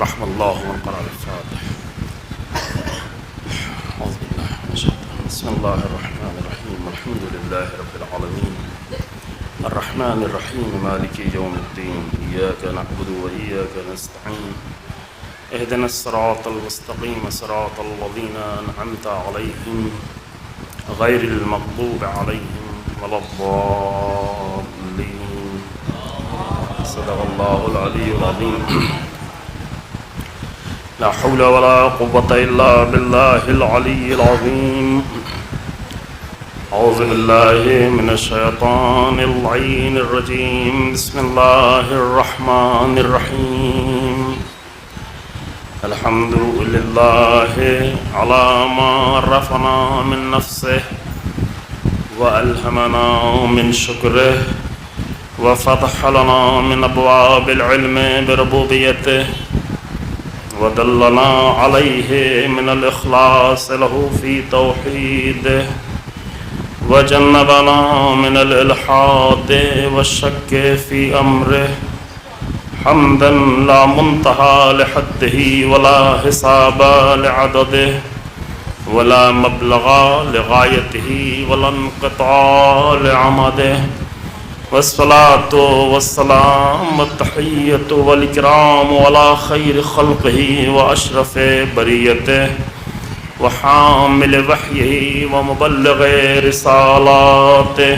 رحم الله من قرأ الفاتح. أعوذ بالله من الشيطان. بسم الله الرحمن الرحيم. الحمد لله رب العالمين الرحمن الرحيم مالك يوم الدين. إياك نعبد وإياك نستعين. اهدنا الصراط المستقيم صراط الذين أنعمت عليهم غير المغضوب عليهم ولا الضالين. صدق الله العلي العظيم. لا حول ولا قوة إلا بالله العلي العظيم. أعوذ بالله من الشيطان اللعين الرجيم. بسم الله الرحمن الرحيم. الحمد لله على ما عرفنا من نفسه وألهمنا من شكره وفتح لنا من أبواب العلم بربوبيته ودلنا عليه من الإخلاص له في توحيده وجنبنا من الإلحاد والشك في أمره. حمدا لا منتهى لحده ولا حساب لعدده ولا مبلغ لغايته ولا انقطاع لعمده. والصلاة والسلام والتحية والإكرام على خير خلقه وأشرف بريته وحامل وحيه ومبلغ رسالاته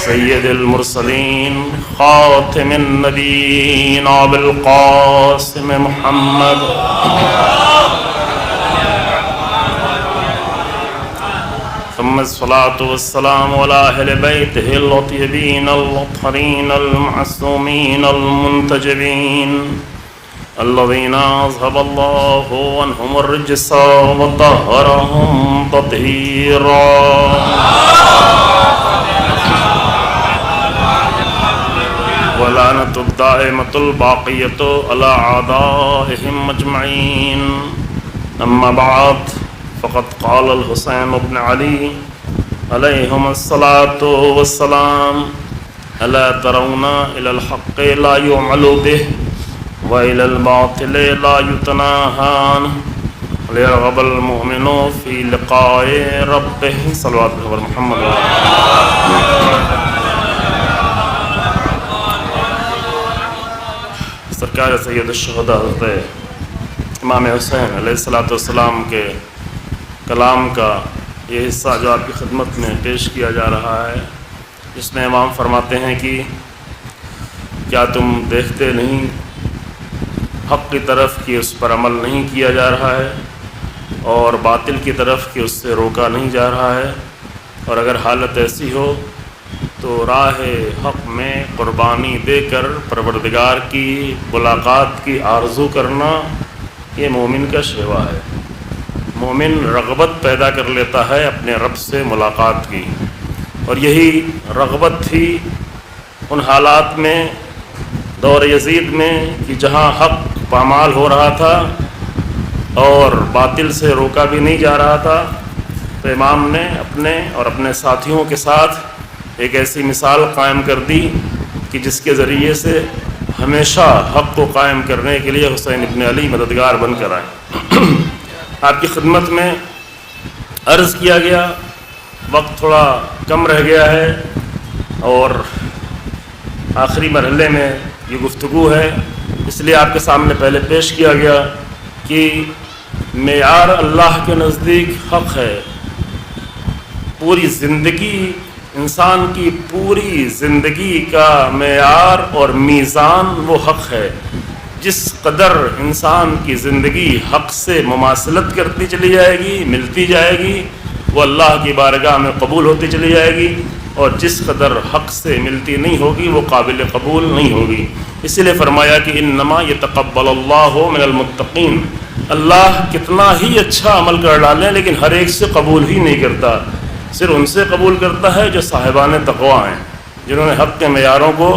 سيد المرسلين خاتم النبيين أبي القاسم محمد ثم الصلاة والسلام على أهل بيته الطيبين الطاهرين المعصومين المنتجبين الذين أذهب الله عنهم الرجس وطهرهم تطهيرا. ولعنة الدائمة الباقية على أعدائهم أجمعين. أما بعد فقد قال الحسين بن علي عليهم الصلاة والسلام: ألا ترون إلى الحق لا يعمل به وإلى الباطل لا يتناهى ليرغب المؤمن في لقاء ربه. صلوات الله على محمد. سرکار سید الشہداء حضرت امام حسین علیہ السلام کے کلام کا یہ حصہ جو آپ کی خدمت میں پیش کیا جا رہا ہے، جس میں امام فرماتے ہیں کہ کیا تم دیکھتے نہیں حق کی طرف کہ اس پر عمل نہیں کیا جا رہا ہے اور باطل کی طرف کہ اس سے روکا نہیں جا رہا ہے، اور اگر حالت ایسی ہو تو راہ حق میں قربانی دے کر پروردگار کی ملاقات کی آرزو کرنا یہ مومن کا شیوا ہے۔ مومن رغبت پیدا کر لیتا ہے اپنے رب سے ملاقات کی، اور یہی رغبت تھی ان حالات میں دور یزید میں کہ جہاں حق پامال ہو رہا تھا اور باطل سے روکا بھی نہیں جا رہا تھا، تو امام نے اپنے اور اپنے ساتھیوں کے ساتھ ایک ایسی مثال قائم کر دی کہ جس کے ذریعے سے ہمیشہ حق کو قائم کرنے کے لیے حسین ابن علی مددگار بن کر آئے۔ آپ کی خدمت میں عرض کیا گیا، وقت تھوڑا کم رہ گیا ہے اور آخری مرحلے میں یہ گفتگو ہے، اس لیے آپ کے سامنے پہلے پیش کیا گیا کہ معیار اللہ کے نزدیک حق ہے۔ پوری زندگی، انسان کی پوری زندگی کا معیار اور میزان وہ حق ہے۔ جس قدر انسان کی زندگی حق سے مماثلت کرتی چلی جائے گی، ملتی جائے گی، وہ اللہ کی بارگاہ میں قبول ہوتی چلی جائے گی، اور جس قدر حق سے ملتی نہیں ہوگی وہ قابل قبول نہیں ہوگی۔ اسی لیے فرمایا کہ انما یتقبل اللہ من المتقین، اللہ کتنا ہی اچھا عمل کر ڈالیں لیکن ہر ایک سے قبول ہی نہیں کرتا، صرف ان سے قبول کرتا ہے جو صاحبان تقویٰ ہیں، جنہوں نے حق کے معیاروں کو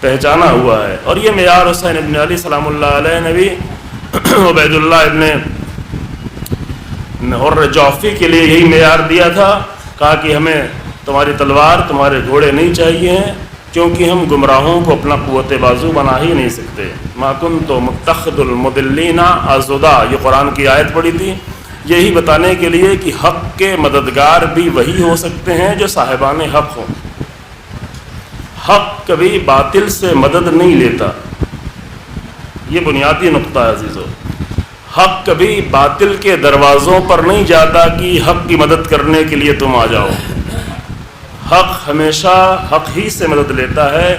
پہچانا ہوا ہے۔ اور یہ معیار حسین ابن علی سلام اللہ علیہ نے بھی عبید اللہ ابن حر جوفی کے لیے یہی معیار دیا تھا، کہا کہ ہمیں تمہاری تلوار تمہارے گھوڑے نہیں چاہیے ہیں، کیونکہ ہم گمراہوں کو اپنا قوت بازو بنا ہی نہیں سکتے۔ ما کنت متخذ المضلین عضدا، یہ قرآن کی آیت پڑھی تھی، یہی بتانے کے لیے کہ حق کے مددگار بھی وہی ہو سکتے ہیں جو صاحبان حق ہوں۔ حق کبھی باطل سے مدد نہیں لیتا، یہ بنیادی نقطہ ہے عزیزو۔ حق کبھی باطل کے دروازوں پر نہیں جاتا کہ حق کی مدد کرنے کے لیے تم آ جاؤ۔ حق ہمیشہ حق ہی سے مدد لیتا ہے،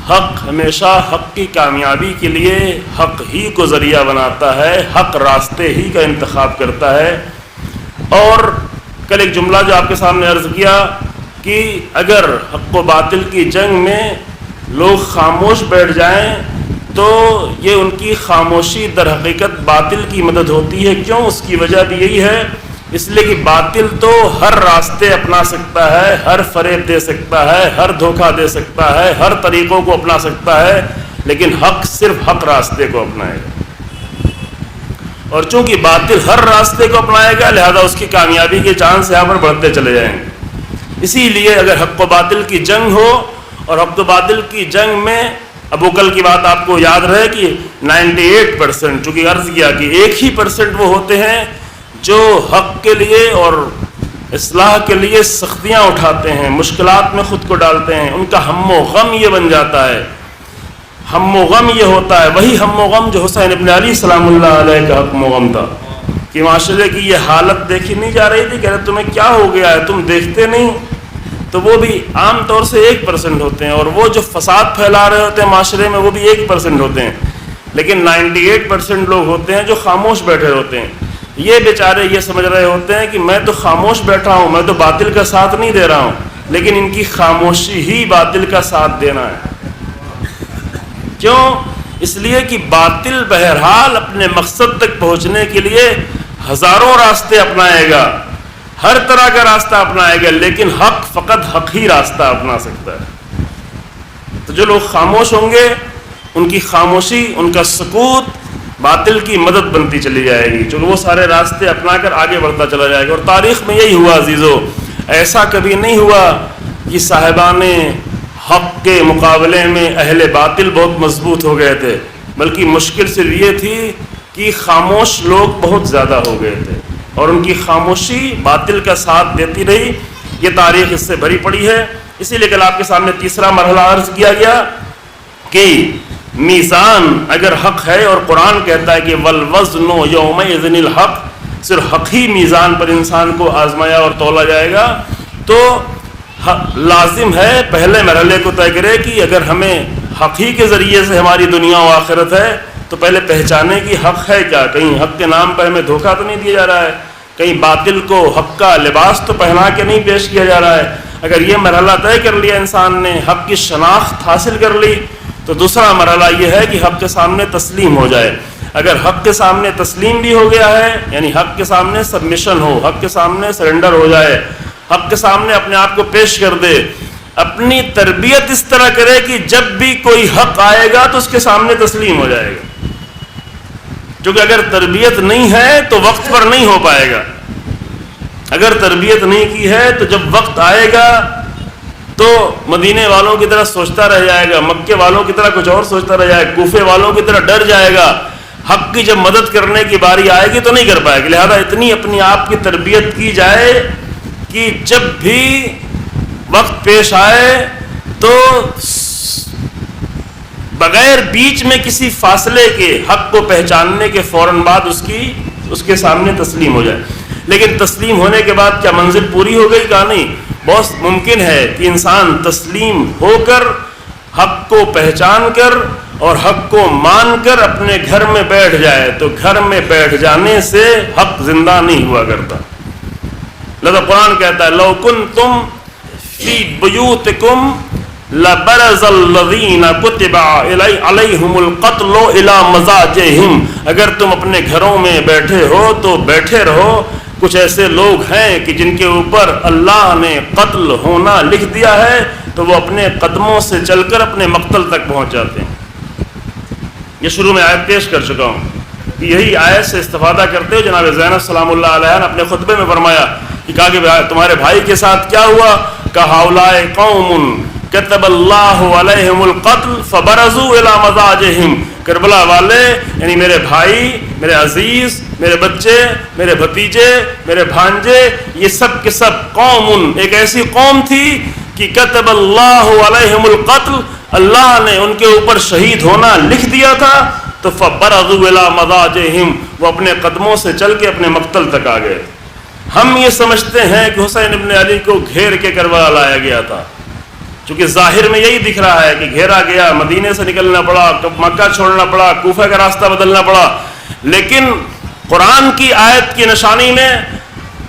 حق ہمیشہ حق کی کامیابی کے لیے حق ہی کو ذریعہ بناتا ہے، حق راستے ہی کا انتخاب کرتا ہے۔ اور کل ایک جملہ جو آپ کے سامنے عرض کیا کہ اگر حق و باطل کی جنگ میں لوگ خاموش بیٹھ جائیں تو یہ ان کی خاموشی در حقیقت باطل کی مدد ہوتی ہے۔ کیوں؟ اس کی وجہ بھی یہی ہے، اس لیے کہ باطل تو ہر راستے اپنا سکتا ہے، ہر فریب دے سکتا ہے، ہر دھوکہ دے سکتا ہے، ہر طریقوں کو اپنا سکتا ہے، لیکن حق صرف حق راستے کو اپنائے گا۔ اور چونکہ باطل ہر راستے کو اپنائے گا، لہذا اس کی کامیابی کے چانس یہاں پر بڑھتے چلے جائیں گے۔ اسی لیے اگر حق و باطل کی جنگ ہو، اور حق و باطل کی جنگ میں ابو کل کی بات آپ کو یاد رہے کہ 98%، چونکہ عرض کیا کہ 1% وہ ہوتے ہیں جو حق کے لیے اور اصلاح کے لیے سختیاں اٹھاتے ہیں، مشکلات میں خود کو ڈالتے ہیں، ان کا ہم و غم یہ بن جاتا ہے، ہم و غم یہ ہوتا ہے، وہی ہم و غم جو حسین ابن علی سلام اللہ علیہ کا ہم و غم تھا کہ معاشرے کی یہ حالت دیکھی نہیں جا رہی تھی، کہہ رہے تمہیں کیا ہو گیا ہے، تم دیکھتے نہیں؟ تو وہ بھی عام طور سے 1% ہوتے ہیں، اور وہ جو فساد پھیلا رہے ہوتے ہیں معاشرے میں وہ بھی 1% ہوتے ہیں، لیکن 98% لوگ ہوتے ہیں جو خاموش بیٹھے ہوتے ہیں۔ یہ بیچارے یہ سمجھ رہے ہوتے ہیں کہ میں تو خاموش بیٹھا ہوں، میں تو باطل کا ساتھ نہیں دے رہا ہوں، لیکن ان کی خاموشی ہی باطل کا ساتھ دینا ہے۔ کیوں؟ اس لیے کہ باطل بہرحال اپنے مقصد تک پہنچنے کے لیے ہزاروں راستے اپنائے گا، ہر طرح کا راستہ اپنائے گا، لیکن حق فقط حق ہی راستہ اپنا سکتا ہے۔ تو جو لوگ خاموش ہوں گے ان کی خاموشی، ان کا سکوت باطل کی مدد بنتی چلی جائے گی، چونکہ وہ سارے راستے اپنا کر آگے بڑھتا چلا جائے گا۔ اور تاریخ میں یہی ہوا عزیزو، ایسا کبھی نہیں ہوا کہ صاحبان حق کے مقابلے میں اہل باطل بہت مضبوط ہو گئے تھے، بلکہ مشکل صرف یہ تھی کہ خاموش لوگ بہت زیادہ ہو گئے تھے، اور ان کی خاموشی باطل کا ساتھ دیتی رہی۔ یہ تاریخ اس سے بھری پڑی ہے۔ اسی لیے کل آپ کے سامنے تیسرا مرحلہ عرض کیا گیا کہ میزان اگر حق ہے، اور قرآن کہتا ہے کہ والوزن یومئذ الحق، صرف حق ہی میزان پر انسان کو آزمایا اور تولا جائے گا، تو لازم ہے پہلے مرحلے کو طے کرے کہ اگر ہمیں حق ہی کے ذریعے سے ہماری دنیا و آخرت ہے تو پہلے پہچانے کی حق ہے کیا، کہیں حق کے نام پر ہمیں دھوکہ تو نہیں دیا جا رہا ہے، کہیں باطل کو حق کا لباس تو پہنا کے نہیں پیش کیا جا رہا ہے۔ اگر یہ مرحلہ طے کر لیا انسان نے، حق کی شناخت حاصل کر لی، تو دوسرا مرحلہ یہ ہے کہ حق کے سامنے تسلیم ہو جائے۔ اگر حق کے سامنے تسلیم بھی ہو گیا ہے، یعنی حق کے سامنے سبمیشن ہو، حق کے سامنے سرنڈر ہو جائے، حق کے سامنے اپنے آپ کو پیش کر دے، اپنی تربیت اس طرح کرے کہ جب بھی کوئی حق آئے گا تو اس کے سامنے تسلیم ہو جائے گا، کیونکہ اگر تربیت نہیں ہے تو وقت پر نہیں ہو پائے گا۔ اگر تربیت نہیں کی ہے تو جب وقت آئے گا تو مدینے والوں کی طرح سوچتا رہ جائے گا، مکے والوں کی طرح کچھ اور سوچتا رہ جائے گا، کوفے والوں کی طرح ڈر جائے گا، حق کی جب مدد کرنے کی باری آئے گی تو نہیں کر پائے گا۔ لہذا اتنی اپنی آپ کی تربیت کی جائے کہ جب بھی وقت پیش آئے تو بغیر بیچ میں کسی فاصلے کے حق کو پہچاننے کے فوراً بعد اس کے سامنے تسلیم ہو جائے۔ لیکن تسلیم ہونے کے بعد کیا منزل پوری ہو گئی؟ کہا نہیں، بہت ممکن ہے کہ انسان تسلیم ہو کر حق کو پہچان کر اور حق کو مان کر اپنے گھر میں بیٹھ جائے، تو گھر میں بیٹھ جانے سے حق زندہ نہیں ہوا کرتا۔ لذا قرآن کہتا ہے لو کنتم فی بیوتکم لبرز الذین کتب علیہم القتل الی مضاجعہم، اگر تم اپنے گھروں میں بیٹھے ہو تو بیٹھے رہو، کچھ ایسے لوگ ہیں کہ جن کے اوپر اللہ نے قتل ہونا لکھ دیا ہے تو وہ اپنے قدموں سے چل کر اپنے مقتل تک پہنچ جاتے ہیں۔ یہ شروع میں آیت پیش کر چکا ہوں، یہی آیت سے استفادہ کرتے ہوئے جناب زینب سلام اللہ علیہ نے اپنے خطبے میں فرمایا کہ کہا کہ تمہارے بھائی کے ساتھ کیا ہوا؟ کہ ہؤلاء قوم کتب اللہ علیہم القتل فبرزوا الی مضاجہم. کربلا والے یعنی میرے بھائی، میرے عزیز، میرے بچے، میرے بھتیجے، میرے بھانجے، یہ سب کے سب قوم، ایک ایسی قوم تھی کہ کتب اللہ علیہم القتل، اللہ نے ان کے اوپر شہید ہونا لکھ دیا تھا. تو فبرزوا الی مضاجہم، وہ اپنے قدموں سے چل کے اپنے مقتل تک آ گئے. ہم یہ سمجھتے ہیں کہ حسین ابن علی کو گھیر کے کربلا لایا گیا تھا، چونکہ ظاہر میں یہی دکھ رہا ہے کہ گھیرا گیا، مدینے سے نکلنا پڑا، مکہ چھوڑنا پڑا، کوفہ کا راستہ بدلنا پڑا. لیکن قرآن کی آیت کی نشانی میں،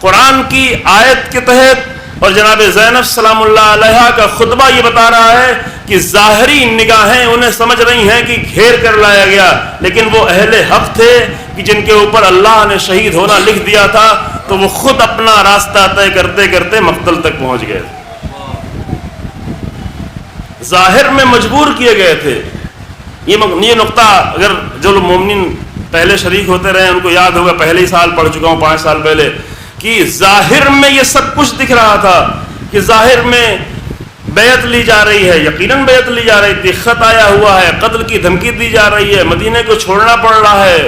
قرآن کی آیت کے تحت اور جناب زینب سلام اللہ علیہا کا خطبہ یہ بتا رہا ہے کہ ظاہری نگاہیں انہیں سمجھ رہی ہیں کہ گھیر کر لایا گیا، لیکن وہ اہل حق تھے کہ جن کے اوپر اللہ نے شہید ہونا لکھ دیا تھا، تو وہ خود اپنا راستہ طے کرتے کرتے مقتل تک پہنچ گئے. ظاہر میں مجبور کیے گئے تھے. یہ نقطہ اگر جو لوگ مومنین پہلے شریک ہوتے رہے ان کو یاد ہوگا، پہلے ہی سال پڑھ چکا ہوں 5 سال پہلے، کہ ظاہر میں یہ سب کچھ دکھ رہا تھا کہ ظاہر میں بیعت لی جا رہی ہے، یقیناً بیعت لی جا رہی تھی، خط آیا ہوا ہے، قتل کی دھمکی دی جا رہی ہے، مدینے کو چھوڑنا پڑ رہا ہے،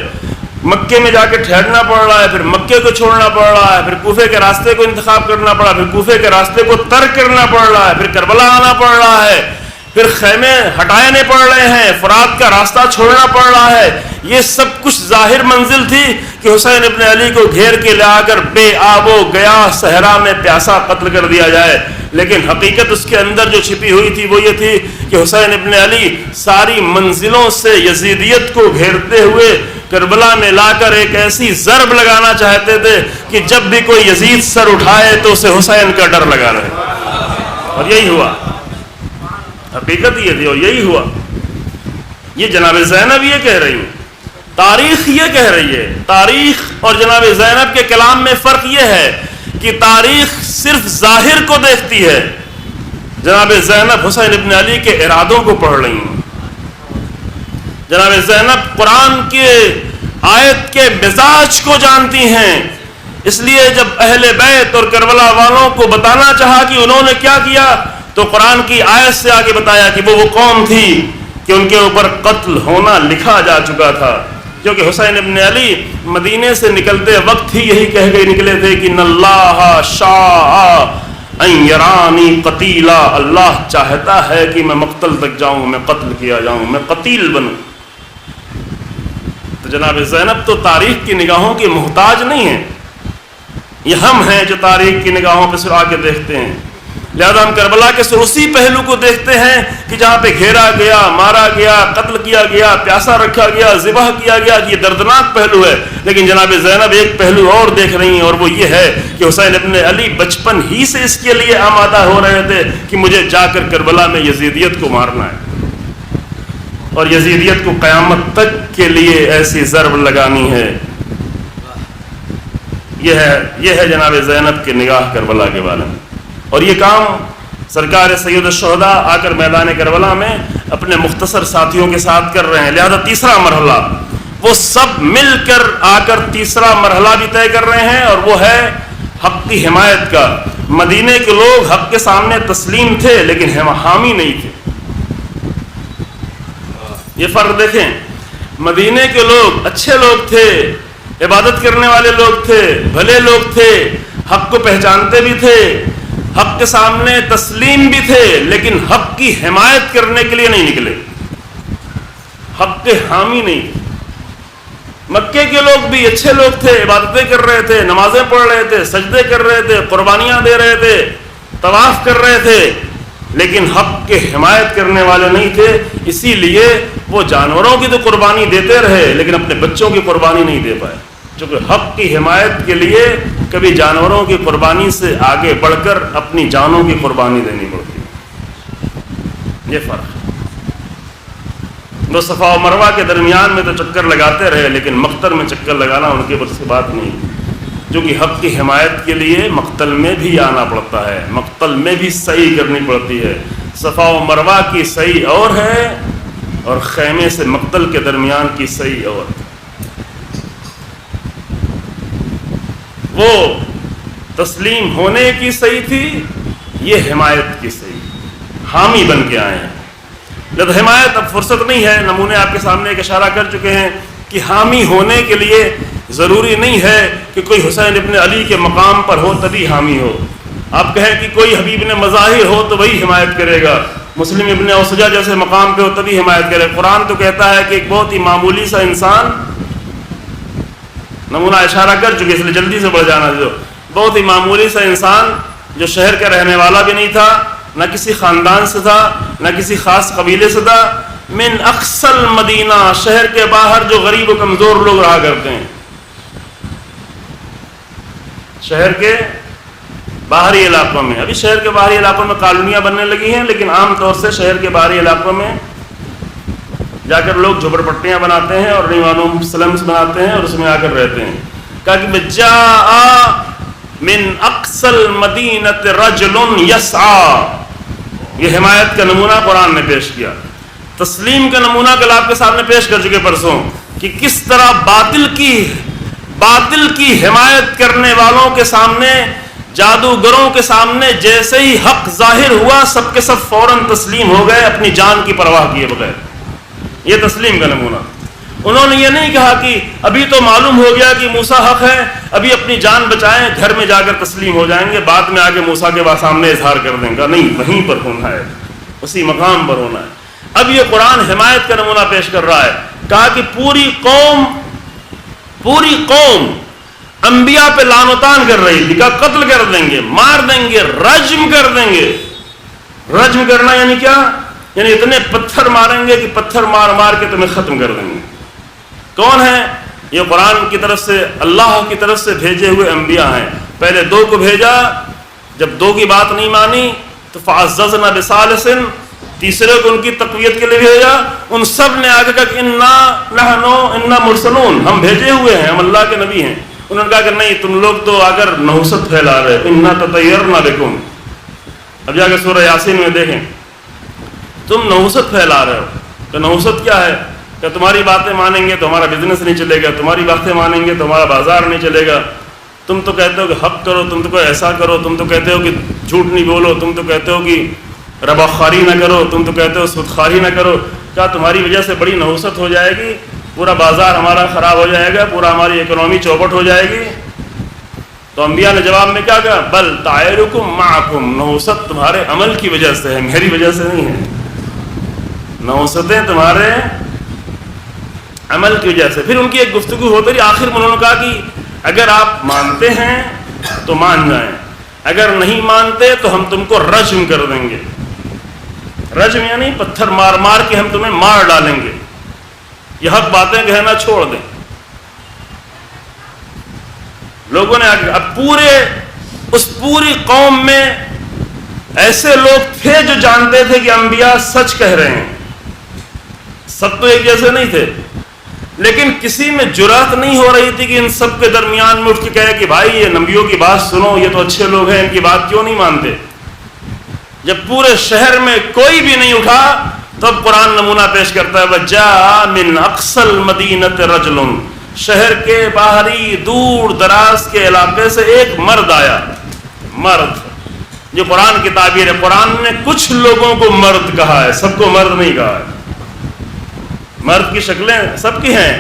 مکے میں جا کے ٹھہرنا پڑ رہا ہے، پھر مکے کو چھوڑنا پڑ رہا ہے، پھر کوفے کے راستے کو انتخاب کرنا پڑا، پھر کوفے کے راستے کو ترک کرنا پڑ رہا ہے، پھر کربلا آنا پڑ رہا ہے، پھر خیمے ہٹانے پڑ رہے ہیں، فرات کا راستہ چھوڑنا پڑ رہا ہے. یہ سب کچھ ظاہر منزل تھی کہ حسین ابن علی کو گھیر کے لا کر بے آب و گیا صحرا میں پیاسا قتل کر دیا جائے. لیکن حقیقت اس کے اندر جو چھپی ہوئی تھی وہ یہ تھی کہ حسین ابن علی ساری منزلوں سے یزیدیت کو گھیرتے ہوئے کربلا میں لا کر ایک ایسی ضرب لگانا چاہتے تھے کہ جب بھی کوئی یزید سر اٹھائے تو اسے حسین کا ڈر لگا رہے. اور یہی ہوا، حقیقت یہ تھی اور یہی ہوا. یہ جناب زینب یہ کہہ رہی ہیں، تاریخ یہ کہہ رہی ہے. تاریخ اور جناب زینب کے کلام میں فرق یہ ہے کہ تاریخ صرف ظاہر کو دیکھتی ہے، جناب زینب حسین ابن علی کے ارادوں کو پڑھ رہی ہیں. جناب زینب قرآن کے آیت کے مزاج کو جانتی ہیں، اس لیے جب اہل بیت اور کربلا والوں کو بتانا چاہا کہ انہوں نے کیا کیا تو قرآن کی آیت سے آگے بتایا کہ وہ قوم تھی کہ ان کے اوپر قتل ہونا لکھا جا چکا تھا. کیونکہ حسین ابن علی مدینے سے نکلتے وقت ہی یہی کہہ کے نکلے تھے کہ اللہ شاء ان یرانی قتیلا، اللہ چاہتا ہے کہ میں مقتل تک جاؤں، میں قتل کیا جاؤں، میں قتیل بنوں. تو جناب زینب تو تاریخ کی نگاہوں کی محتاج نہیں ہیں، یہ ہم ہیں جو تاریخ کی نگاہوں پہ سر آ کے دیکھتے ہیں. لہذا ہم کربلا کے سر اسی پہلو کو دیکھتے ہیں کہ جہاں پہ گھیرا گیا، مارا گیا، قتل کیا گیا، پیاسا رکھا گیا، ذبح کیا گیا، یہ دردناک پہلو ہے. لیکن جناب زینب ایک پہلو اور دیکھ رہی ہیں اور وہ یہ ہے کہ حسین ابن علی بچپن ہی سے اس کے لیے آمادہ ہو رہے تھے کہ مجھے جا کر کربلا میں یزیدیت کو مارنا ہے اور یزیدیت کو قیامت تک کے لیے ایسی ضرب لگانی ہے. یہ ہے جناب زینب کی نگاہ کربلا کے بارے میں. اور یہ کام سرکار سید الشہداء آ کر میدان کربلا میں اپنے مختصر ساتھیوں کے ساتھ کر رہے ہیں. لہذا تیسرا مرحلہ وہ سب مل کر آ کر تیسرا مرحلہ بھی طے کر رہے ہیں اور وہ ہے حق کی حمایت کا. مدینے کے لوگ حق کے سامنے تسلیم تھے لیکن حامی نہیں تھے. یہ فرق دیکھیں، مدینے کے لوگ اچھے لوگ تھے، عبادت کرنے والے لوگ تھے، بھلے لوگ تھے، حق کو پہچانتے بھی تھے، حق کے سامنے تسلیم بھی تھے، لیکن حق کی حمایت کرنے کے لیے نہیں نکلے، حق کے حامی نہیں. مکے کے لوگ بھی اچھے لوگ تھے، عبادتیں کر رہے تھے، نمازیں پڑھ رہے تھے، سجدے کر رہے تھے، قربانیاں دے رہے تھے، طواف کر رہے تھے، لیکن حق کے حمایت کرنے والے نہیں تھے. اسی لیے وہ جانوروں کی تو قربانی دیتے رہے لیکن اپنے بچوں کی قربانی نہیں دے پائے، چونکہ حق کی حمایت کے لیے کبھی جانوروں کی قربانی سے آگے بڑھ کر اپنی جانوں کی قربانی دینی پڑتی. یہ فرق ہے. وہ صفا و مروہ کے درمیان میں تو چکر لگاتے رہے لیکن مقتل میں چکر لگانا ان کے بس کی بات نہیں، جو کہ حق کی حمایت کے لیے مقتل میں بھی آنا پڑتا ہے، مقتل میں بھی صحیح کرنی پڑتی ہے. صفا و مروہ کی صحیح اور ہے اور خیمے سے مقتل کے درمیان کی صحیح اور ہے. وہ تسلیم ہونے کی صحیح تھی، یہ حمایت کی صحیح. حامی بن کے آئے ہیں. جب حمایت اب فرصت نہیں ہے، نمونے آپ کے سامنے ایک اشارہ کر چکے ہیں کہ حامی ہونے کے لیے ضروری نہیں ہے کہ کوئی حسین ابن علی کے مقام پر ہو تبھی حامی ہو. آپ کہیں کہ کوئی حبیب ابن مظاہر ہو تو وہی حمایت کرے گا، مسلم ابن اوسجہ جیسے مقام پہ ہو تبھی حمایت کرے. قرآن تو کہتا ہے کہ ایک بہت ہی معمولی سا انسان، نمونہ اشارہ کر چکے اس لیے جلدی سے بڑھ جانا، جو بہت ہی معمولی سا انسان جو شہر کا رہنے والا بھی نہیں تھا، نہ کسی خاندان سے تھا، نہ کسی خاص قبیلے سے تھا، من اقصى المدینہ، شہر کے باہر جو غریب و کمزور لوگ رہا کرتے ہیں، شہر کے باہری علاقوں میں. ابھی شہر کے باہری علاقوں میں کالونیاں بننے لگی ہیں، لیکن عام طور سے شہر کے باہری علاقوں میں جا کر لوگ جھوپڑ پٹیاں بناتے ہیں اور نہیں سلمس بناتے ہیں اور اس میں آ کر رہتے ہیں. کہا کہ جاء من اقصى المدینۃ رجل یسعى، یہ حمایت کا نمونہ قرآن نے پیش کیا. تسلیم کا نمونہ کل آپ کے سامنے پیش کر چکے پرسوں کہ کس طرح باطل کی حمایت کرنے والوں کے سامنے، جادوگروں کے سامنے جیسے ہی حق ظاہر ہوا سب کے سب فوراً تسلیم ہو گئے اپنی جان کی پرواہ کیے بغیر. یہ تسلیم کا نمونہ. انہوں نے یہ نہیں کہا کہ ابھی تو معلوم ہو گیا کہ موسیٰ حق ہے، ابھی اپنی جان بچائیں، گھر میں جا کر تسلیم ہو جائیں گے، بعد میں آگے موسیٰ کے سامنے اظہار کر دیں گا. نہیں، وہیں پر ہونا ہے، اسی مقام پر ہونا ہے. اب یہ قرآن حمایت کا نمونہ پیش کر رہا ہے. کہا کہ پوری قوم انبیاء پہ لعن و طعن کر رہی تھی، کہا قتل کر دیں گے، مار دیں گے، رجم کر دیں گے. رجم کرنا یعنی کیا؟ یعنی اتنے پتھر ماریں گے کہ پتھر مار مار کے تمہیں ختم کر دیں گے. کون ہیں یہ؟ قرآن کی طرف سے، اللہ کی طرف سے بھیجے ہوئے انبیاء ہیں. پہلے 2 کو بھیجا، جب 2 کی بات نہیں مانی تو فعززنا بثالث، تیسرے کو ان کی تقویت کے لیے بھیجا. ان سب نے آگے کہا کہ انا مرسلون، ہم بھیجے ہوئے ہیں، ہم اللہ کے نبی ہیں. انہوں نے کہا کہ نہیں، تم لوگ تو آ کر نحوست پھیلا رہے، انا تطیرنا بکم. اب جا کے سورہ یاسین میں دیکھیں، تم نحوست پھیلا رہے ہو. کہ نحوست کیا ہے؟ کہ تمہاری باتیں مانیں گے تو ہمارا بزنس نہیں چلے گا، تمہاری باتیں مانیں گے تو ہمارا بازار نہیں چلے گا. تم تو کہتے ہو کہ حق کرو، تم تو ایسا کرو، تم تو کہتے ہو کہ جھوٹ نہیں بولو، تم تو کہتے ہو کہ ربا خواری نہ کرو، تم تو کہتے ہو سود خواری نہ کرو. کیا تمہاری وجہ سے بڑی نحوست ہو جائے گی، پورا بازار ہمارا خراب ہو جائے گا، پورا ہماری اکنامی چوپٹ ہو جائے گی؟ تو انبیاء نے جواب میں کیا کہا؟ بل طائرکم معکم، نحوست تمہارے عمل کی وجہ سے ہے، میری وجہ سے نہیں ہے. نحوستیں تمہارے عمل کی وجہ سے. پھر ان کی ایک گفتگو ہوتی رہی، آخر میں انہوں نے کہا کہ اگر آپ مانتے ہیں تو مان جائیں، اگر نہیں مانتے تو ہم تم کو رجم کر دیں گے. رجم یعنی پتھر مار مار کے ہم تمہیں مار ڈالیں گے. یہ حق باتیں کہنا چھوڑ دیں. لوگوں نے اب پوری قوم میں ایسے لوگ تھے جو جانتے تھے کہ انبیاء سچ کہہ رہے ہیں. سب تو ایک جیسے نہیں تھے، لیکن کسی میں جرات نہیں ہو رہی تھی کہ ان سب کے درمیان میں اٹھ کے کہے کہ بھائی یہ نبیوں کی بات سنو، یہ تو اچھے لوگ ہیں، ان کی بات کیوں نہیں مانتے. جب پورے شہر میں کوئی بھی نہیں اٹھا تب قرآن نمونہ پیش کرتا ہے وَجَاءَ مِنْ أَقْصَى الْمَدِينَةِ رَجُلٌ، شہر کے باہری دور دراز کے علاقے سے ایک مرد آیا. مرد جو قرآن کی تعبیر ہے، قرآن نے کچھ لوگوں کو مرد کہا ہے، سب کو مرد نہیں کہا ہے. مرد کی شکلیں سب کی ہیں،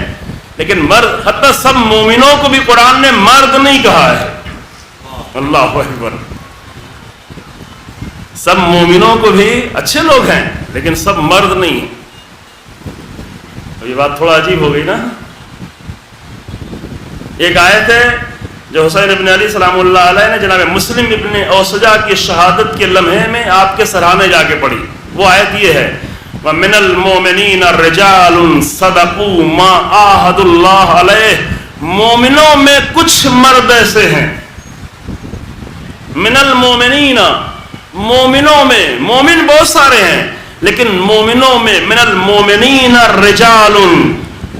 لیکن مرد، حتیٰ سب مومنوں کو بھی قرآن نے مرد نہیں کہا ہے. اللہ اکبر. سب مومنوں کو بھی اچھے لوگ ہیں لیکن سب مرد نہیں ہیں. یہ بات تھوڑا عجیب ہو گئی نا. ایک آیت ہے جو حسین ابن علی سلام اللہ علیہ نے جناب مسلم ابن اوسجہ کی شہادت کے لمحے میں آپ کے سرانے جا کے پڑھی. وہ آیت یہ ہے وَمِنَ الْمُؤْمِنِينَ رِجَالٌ صَدَقُوا مَا عَاهَدُوا اللَّهَ عَلَيْهِ، مومنوں میں کچھ مرد ایسے ہیں. من المومنین، مومنوں میں، مومن بہت سارے ہیں لیکن مومنوں میں، من المومنین رجال،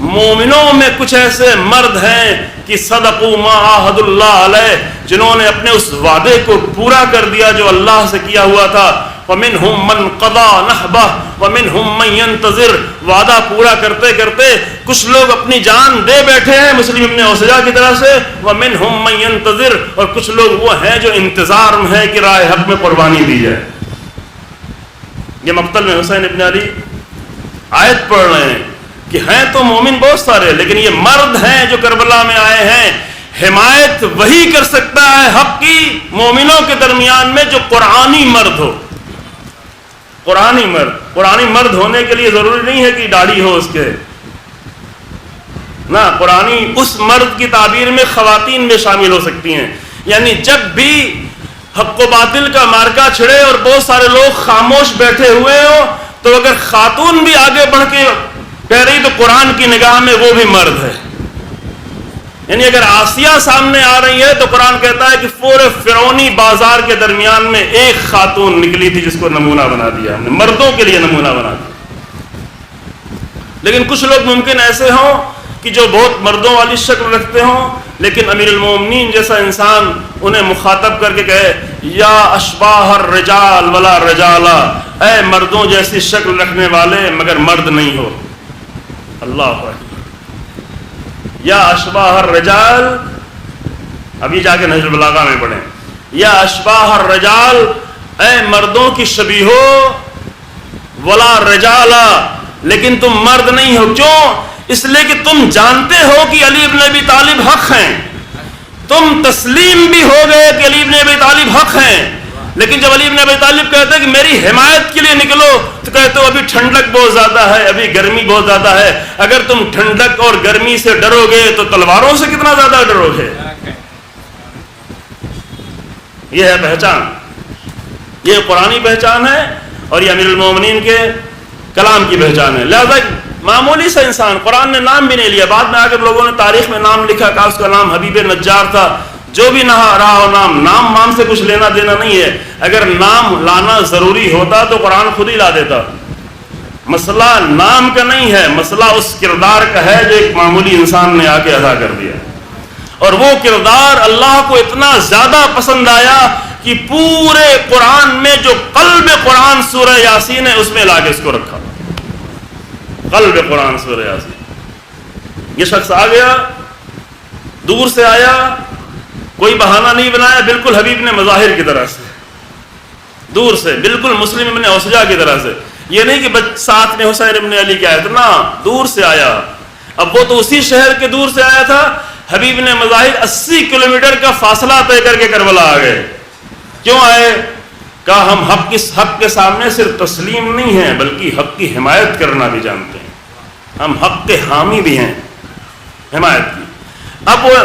مومنوں میں کچھ ایسے مرد ہیں کہ صدقوا ما عاهد اللہ علیہ، جنہوں نے اپنے اس وعدے کو پورا کر دیا جو اللہ سے کیا ہوا تھا. وَمِنْهُمْ مَنْ قَضَى نَحْبَهُ وَمِنْهُمْ مَنْ يَنْتَظِرُ، وعدہ پورا کرتے کرتے کچھ لوگ اپنی جان دے بیٹھے ہیں مسلم ابن اوسجہ کی طرح سے. وَمِنْهُمْ مَنْ يَنْتَظِرُ، اور کچھ لوگ وہ ہیں جو انتظار میں ہیں کہ راہ حق میں قربانی دی جائے. یہ مقتل میں حسین ابن علی آیت پڑھ رہے ہیں کہ ہیں تو مومن بہت سارے، لیکن یہ مرد ہیں جو کربلا میں آئے ہیں، حمایت وہی کر سکتا ہے حق کی مومنوں کے درمیان میں جو قرآنی مرد ہو۔ قرآنی مرد ہونے کے لیے ضروری نہیں ہے کہ داڑھی ہو اس کے، نہ، قرآنی اس مرد کی تعبیر میں خواتین میں شامل ہو سکتی ہیں۔ یعنی جب بھی حق و باطل کا مارکا چھڑے اور بہت سارے لوگ خاموش بیٹھے ہوئے ہو، تو اگر خاتون بھی آگے بڑھ کے کہہ رہی تو قرآن کی نگاہ میں وہ بھی مرد ہے۔ یعنی اگر آسیہ سامنے آ رہی ہے تو قرآن کہتا ہے کہ پورے فرعونی بازار کے درمیان میں ایک خاتون نکلی تھی جس کو نمونہ بنا دیا ہم نے، مردوں کے لیے نمونہ بنا دیا۔ لیکن کچھ لوگ ممکن ایسے ہوں کہ جو بہت مردوں والی شکل رکھتے ہوں، لیکن امیر المومنین جیسا انسان انہیں مخاطب کر کے کہے یا اشباہ الرجال ولا رجالا، اے مردوں جیسی شکل رکھنے والے مگر مرد نہیں ہو۔ اللہ اکبر، یا اشباہ الرجال، ابھی جا کے نہج البلاغہ میں پڑھیں، یا اشباہ الرجال، اے مردوں کی شبیہ ہو، ولا رجالا، لیکن تم مرد نہیں ہو۔ کیوں؟ اس لیے کہ تم جانتے ہو کہ علی بن ابی طالب حق ہیں، تم تسلیم بھی ہو گئے کہ علی بن ابی طالب حق ہیں، لیکن جب علی بن ابی طالب کہتے ہیں کہ میری حمایت کے لیے نکلو تو کہتے ہو ابھی ٹھنڈک بہت زیادہ ہے، ابھی گرمی بہت زیادہ ہے۔ اگر تم ٹھنڈک اور گرمی سے ڈرو گے تو تلواروں سے کتنا زیادہ ڈرو گے۔ یہ ہے پہچان، یہ قرآنی پہچان ہے اور یہ امیر المومنین کے کلام کی پہچان ہے۔ لہذا معمولی سا انسان، قرآن نے نام بھی نہیں لیا، بعد میں آ کے لوگوں نے تاریخ میں نام لکھا کہ اس کا نام حبیب نجار تھا۔ جو بھی نہ رہا ہو نام سے کچھ لینا دینا نہیں ہے۔ اگر نام لانا ضروری ہوتا تو قرآن خود ہی لا دیتا۔ مسئلہ نام کا نہیں ہے، مسئلہ اس کردار کا ہے جو ایک معمولی انسان نے آ کے ادا کر دیا، اور وہ کردار اللہ کو اتنا زیادہ پسند آیا کہ پورے قرآن میں جو قلب قرآن سورہ یاسین ہے اس میں لا کے اس کو رکھا۔ قلب قرآن سورہ یاسین۔ یہ شخص آ گیا، دور سے آیا، کوئی بہانہ نہیں بنایا، بالکل حبیب نے مظاہر کی طرح سے، دور سے، بالکل مسلم ابن اوسجا کی طرح سے۔ یہ نہیں کہ ساتھ میں حسین ابن علی کیا ہے، نہ، دور سے آیا۔ اب وہ تو اسی شہر کے دور سے آیا تھا، حبیب نے مظاہر 80 کلومیٹر کا فاصلہ طے کر کے کربلا آ گئے۔ کیوں آئے؟ کہا ہم حق کے سامنے صرف تسلیم نہیں ہیں بلکہ حق کی حمایت کرنا بھی جانتے ہیں، ہم حق کے حامی بھی ہیں، حمایت کی۔ اب وہ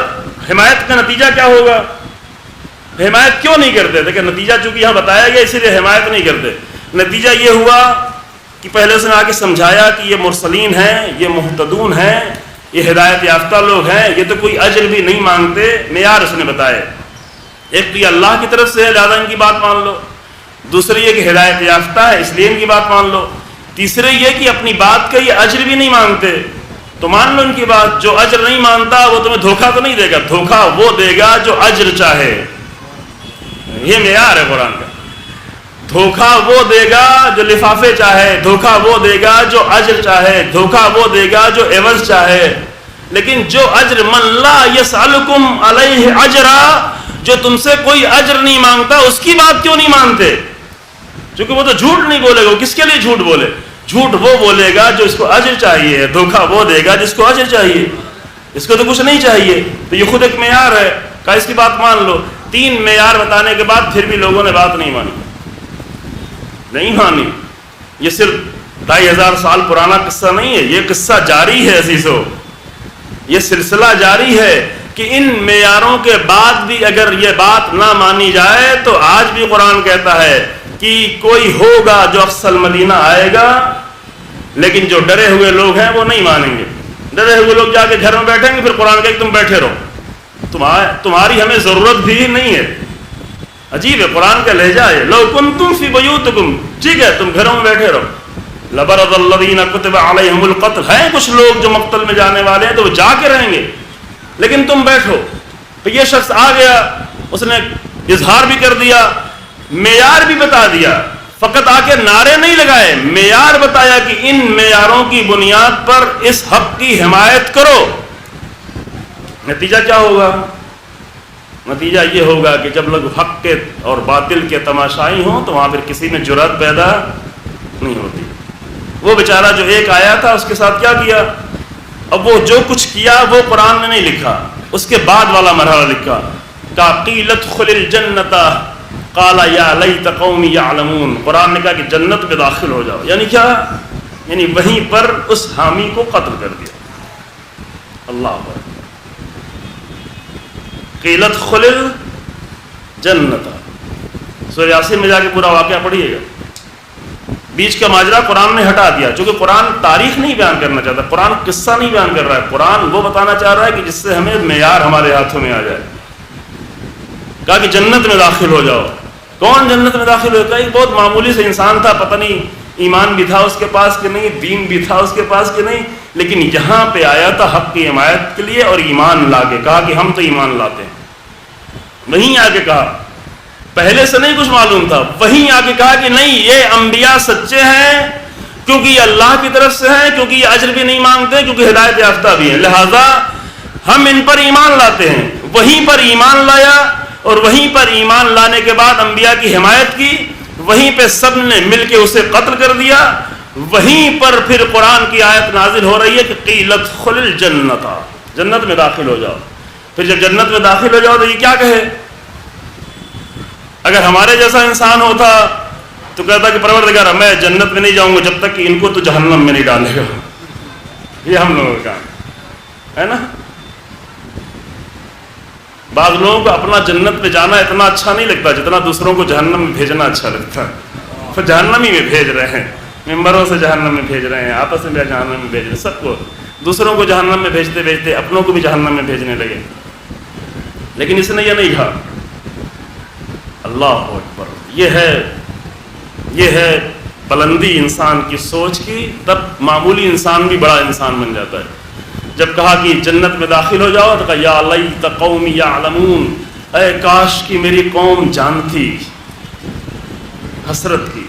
حمایت کا نتیجہ کیا ہوگا؟ حمایت کیوں نہیں کرتے؟ دیکھیں نتیجہ چونکہ یہاں بتایا گیا اسی لیے حمایت نہیں کرتے۔ نتیجہ یہ ہوا کہ پہلے اس نے آ کے سمجھایا کہ یہ مرسلین ہیں، یہ مہتدون ہیں، یہ ہدایت یافتہ لوگ ہیں، یہ تو کوئی اجر بھی نہیں مانگتے۔ معیار اس نے بتائے، ایک تو یہ اللہ کی طرف سے ہے لہذا ان کی بات مان لو، دوسری یہ کہ ہدایت یافتہ ہے اس لیے ان کی بات مان لو، تیسرے یہ کہ اپنی بات کا یہ اجر بھی نہیں مانگتے تو مان لو ان کی بات۔ جو اجر نہیں مانتا وہ تمہیں دھوکہ تو نہیں دے گا، دھوکہ وہ دے گا جو اجر چاہے۔ یہ معیار ہے قرآن کا، دھوکہ وہ دے گا جو لفافے چاہے، دھوکہ وہ دے گا جو اجر چاہے، دھوکہ وہ دے گا جو عوض چاہے۔ لیکن جو اجر من لا یسألکم علیہ اجرا، جو تم سے کوئی اجر نہیں مانگتا اس کی بات کیوں نہیں مانتے؟ کیونکہ وہ تو جھوٹ نہیں بولے گا، وہ کس کے لیے جھوٹ بولے؟ جھوٹ وہ بولے گا جو اس کو اجر چاہیے، دھوکہ وہ دے گا جس کو اجر چاہیے، اس کو تو کچھ نہیں چاہیے۔ تو یہ خود ایک معیار ہے، کہا اس کی بات مان لو۔ 3 معیار بتانے کے بعد پھر بھی لوگوں نے بات نہیں مانی۔ یہ صرف 2500 سال پرانا قصہ نہیں ہے، یہ قصہ جاری ہے عزیزو، یہ سلسلہ جاری ہے کہ ان معیاروں کے بعد بھی اگر یہ بات نہ مانی جائے تو آج بھی قرآن کہتا ہے کہ کوئی ہوگا جو اقصی مدینہ آئے گا، لیکن جو ڈرے ہوئے لوگ ہیں وہ نہیں مانیں گے۔ ڈرے ہوئے لوگ جا کے گھر میں بیٹھیں گے، پھر قرآن کہے کہ تم بیٹھے رہو، تمہاری ہمیں ضرورت بھی نہیں ہے۔ عجیب ہے قرآن کا لہجہ ہے، لو کنتم فی بیوتکم، ٹھیک ہے تم گھروں میں بیٹھے رہو، لبرز الذین کتب علیہم القتل، ہیں کچھ لوگ جو مقتل میں جانے والے ہیں تو وہ جا کے رہیں گے، لیکن تم بیٹھو۔ تو یہ شخص آ گیا، اس نے اظہار بھی کر دیا، معیار بھی بتا دیا، فقط آ کے نعرے نہیں لگائے، معیار بتایا کہ ان معیاروں کی بنیاد پر اس حق کی حمایت کرو۔ نتیجہ کیا ہوگا؟ نتیجہ یہ ہوگا کہ جب لوگ حق کے اور باطل کے تماشائی ہوں تو وہاں پھر کسی میں جرأت پیدا نہیں ہوتی. وہ بیچارہ جو ایک آیا تھا اس کے ساتھ کیا کیا؟ اب وہ جو کچھ کیا وہ قرآن میں نہیں لکھا، اس کے بعد والا مرحلہ لکھا. قیل ادخل الجنۃ قال یا لیت قومی یعلمون. قرآن نے کہا کہ جنت میں داخل ہو جاؤ. یعنی کیا؟ یعنی وہیں پر اس حامی کو قتل کر دیا. اللہ اکبر. قیل ادخل الجنۃ. سورہ یاسین میں جا کے پورا واقعہ پڑھیے گا. بیچ کا ماجرا قرآن نے ہٹا دیا، چونکہ قرآن تاریخ نہیں بیان کرنا چاہتا، قرآن قصہ نہیں بیان کر رہا ہے، قرآن وہ بتانا چاہ رہا ہے کہ جس سے ہمیں معیار ہمارے ہاتھوں میں آ جائے. کہا کہ جنت میں داخل ہو جاؤ. کون جنت میں داخل ہوتا ہے؟ ایک بہت معمولی سے انسان تھا، پتہ نہیں ایمان بھی تھا اس کے پاس کہ نہیں، دین بھی تھا اس کے پاس کہ نہیں، لیکن یہاں پہ آیا تھا حق کی حمایت کے لیے اور ایمان لا کے. کہا کہ ہم تو ایمان لاتے ہیں. وہیں آ کے کہا، پہلے سے نہیں کچھ معلوم تھا، وہیں آ کے کہا کہ نہیں، یہ انبیاء سچے ہیں کیونکہ یہ اللہ کی طرف سے ہیں، کیونکہ یہ اجر بھی نہیں مانگتے، کیونکہ ہدایت یافتہ بھی ہیں، لہذا ہم ان پر ایمان لاتے ہیں. وہیں پر ایمان لایا اور وہیں پر ایمان لانے کے بعد انبیاء کی حمایت کی. وہیں پہ سب نے مل کے اسے قتل کر دیا. وہیں پر پھر قرآن کی آیت نازل ہو رہی ہے کہ قیل ادخل الجنۃ، جنت میں داخل ہو جاؤ. پھر جب جنت میں داخل ہو جاؤ تو یہ کیا کہے؟ اگر ہمارے جیسا انسان ہوتا تو کہتا کہ پروردگار میں جنت میں نہیں جاؤں گا جب تک کہ ان کو تو جہنم میں نہیں ڈالے گا. یہ ہم لوگوں کا ہے نا. بعض لوگوں کو اپنا جنت میں جانا اتنا اچھا نہیں لگتا جتنا دوسروں کو جہنم میں بھیجنا اچھا لگتا ہے. پھر جہنم ہی میں بھیج رہے ہیں، ممبروں سے جہنم میں بھیج رہے ہیں، آپس میں بھی جہنم میں بھیج رہے ہیں، سب کو، دوسروں کو جہنم میں بھیجتے بھیجتے اپنوں کو بھی جہنم میں بھیجنے لگے. لیکن اس نے یہ نہیں کہا. اللہ اکبر. یہ ہے بلندی انسان کی سوچ کی. تب معمولی انسان بھی بڑا انسان بن جاتا ہے. جب کہا کہ جنت میں داخل ہو جاؤ تو کہا یا لیت قومی یعلمون، اے کاش کی میری قوم جانتی. حسرت کی.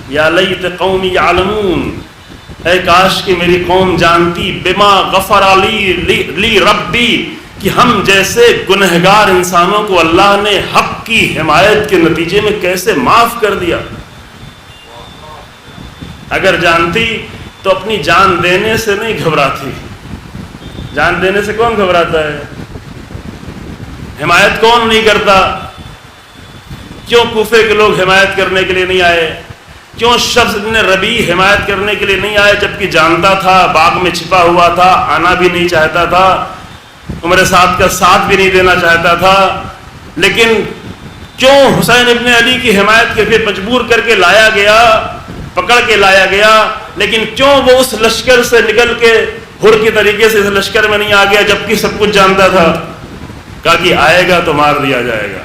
یا لیت قومی یعلمون، اے کاش کی میری قوم جانتی. بما غفر لی ربی، کہ ہم جیسے گنہگار انسانوں کو اللہ نے حق کی حمایت کے نتیجے میں کیسے معاف کر دیا. اگر جانتی تو اپنی جان دینے سے نہیں گھبراتی. جان دینے سے کون گھبراتا ہے؟ حمایت کون نہیں کرتا؟ کیوں کوفے کے لوگ حمایت کرنے کے لیے نہیں آئے؟ کیوں شخص ابن ربیع حمایت کرنے کے لیے نہیں آئے جبکہ جانتا تھا، باغ میں چھپا ہوا تھا، آنا بھی نہیں چاہتا تھا، عمر سعد کا ساتھ بھی نہیں دینا چاہتا تھا؟ لیکن کیوں حسین ابن علی کی حمایت کے پھر مجبور کر کے لایا گیا، پکڑ کے لایا گیا؟ لیکن کیوں وہ اس لشکر سے نکل کے ہر کی طریقے سے اس لشکر میں نہیں آ گیا جبکہ سب کچھ جانتا تھا؟ کہا کہ آئے گا تو مار دیا جائے گا.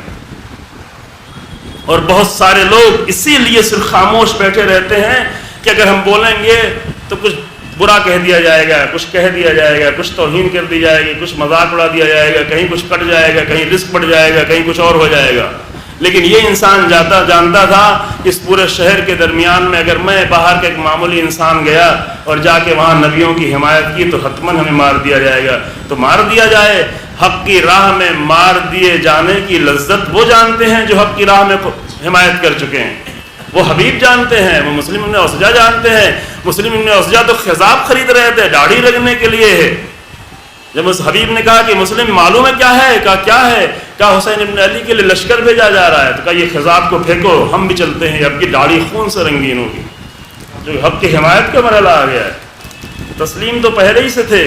اور بہت سارے لوگ اسی لیے صرف خاموش بیٹھے رہتے ہیں کہ اگر ہم بولیں گے تو کچھ برا کہہ دیا جائے گا، کچھ کہہ دیا جائے گا، کچھ توہین کر دی جائے گی، کچھ مذاق اڑا دیا جائے گا، کہیں کچھ کٹ جائے گا، کہیں رزق بڑھ جائے گا، کہیں کچھ اور ہو جائے گا. لیکن یہ انسان جانتا تھا اس پورے شہر کے درمیان میں اگر میں باہر کا ایک معمولی انسان گیا اور جا کے وہاں نبیوں کی حمایت کی تو حتماً ہمیں مار دیا جائے گا. تو مار دیا جائے. حق کی راہ میں مار دیے جانے کی لذت وہ جانتے ہیں جو حق کی راہ میں حمایت کر چکے ہیں. وہ حبیب جانتے ہیں، وہ مسلم ابن اوسجہ جانتے ہیں. مسلم ابن اوسجہ تو خضاب خرید رہے تھے داڑھی رگڑنے کے لیے. جب اس حبیب نے کہا کہ مسلم معلوم ہے کیا ہے؟ کہا کیا ہے؟ کہا حسین ابن علی کے لیے لشکر بھیجا جا رہا ہے. تو کہا یہ خضاب کو پھینکو، ہم بھی چلتے ہیں، اب کی داڑھی خون سے رنگین ہوگی. جو حق کی حمایت کا مرحلہ آ گیا ہے. تسلیم تو پہلے ہی سے تھے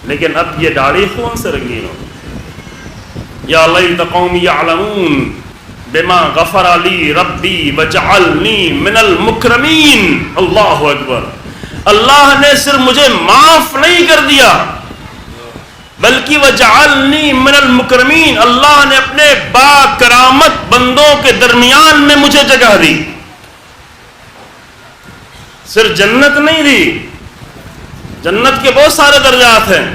لیکن اب یہ داڑھی خون سے رنگین ہوگی. یا لیت قومی یعلمون بما غفر لی ربی وجعلنی من المکرمین. اللہ اکبر. اللہ نے صرف مجھے معاف نہیں کر دیا بلکہ وجعلنی من المکرمین، اللہ نے اپنے با کرامت بندوں کے درمیان میں مجھے جگہ دی. صرف جنت نہیں دی، جنت کے بہت سارے درجات ہیں.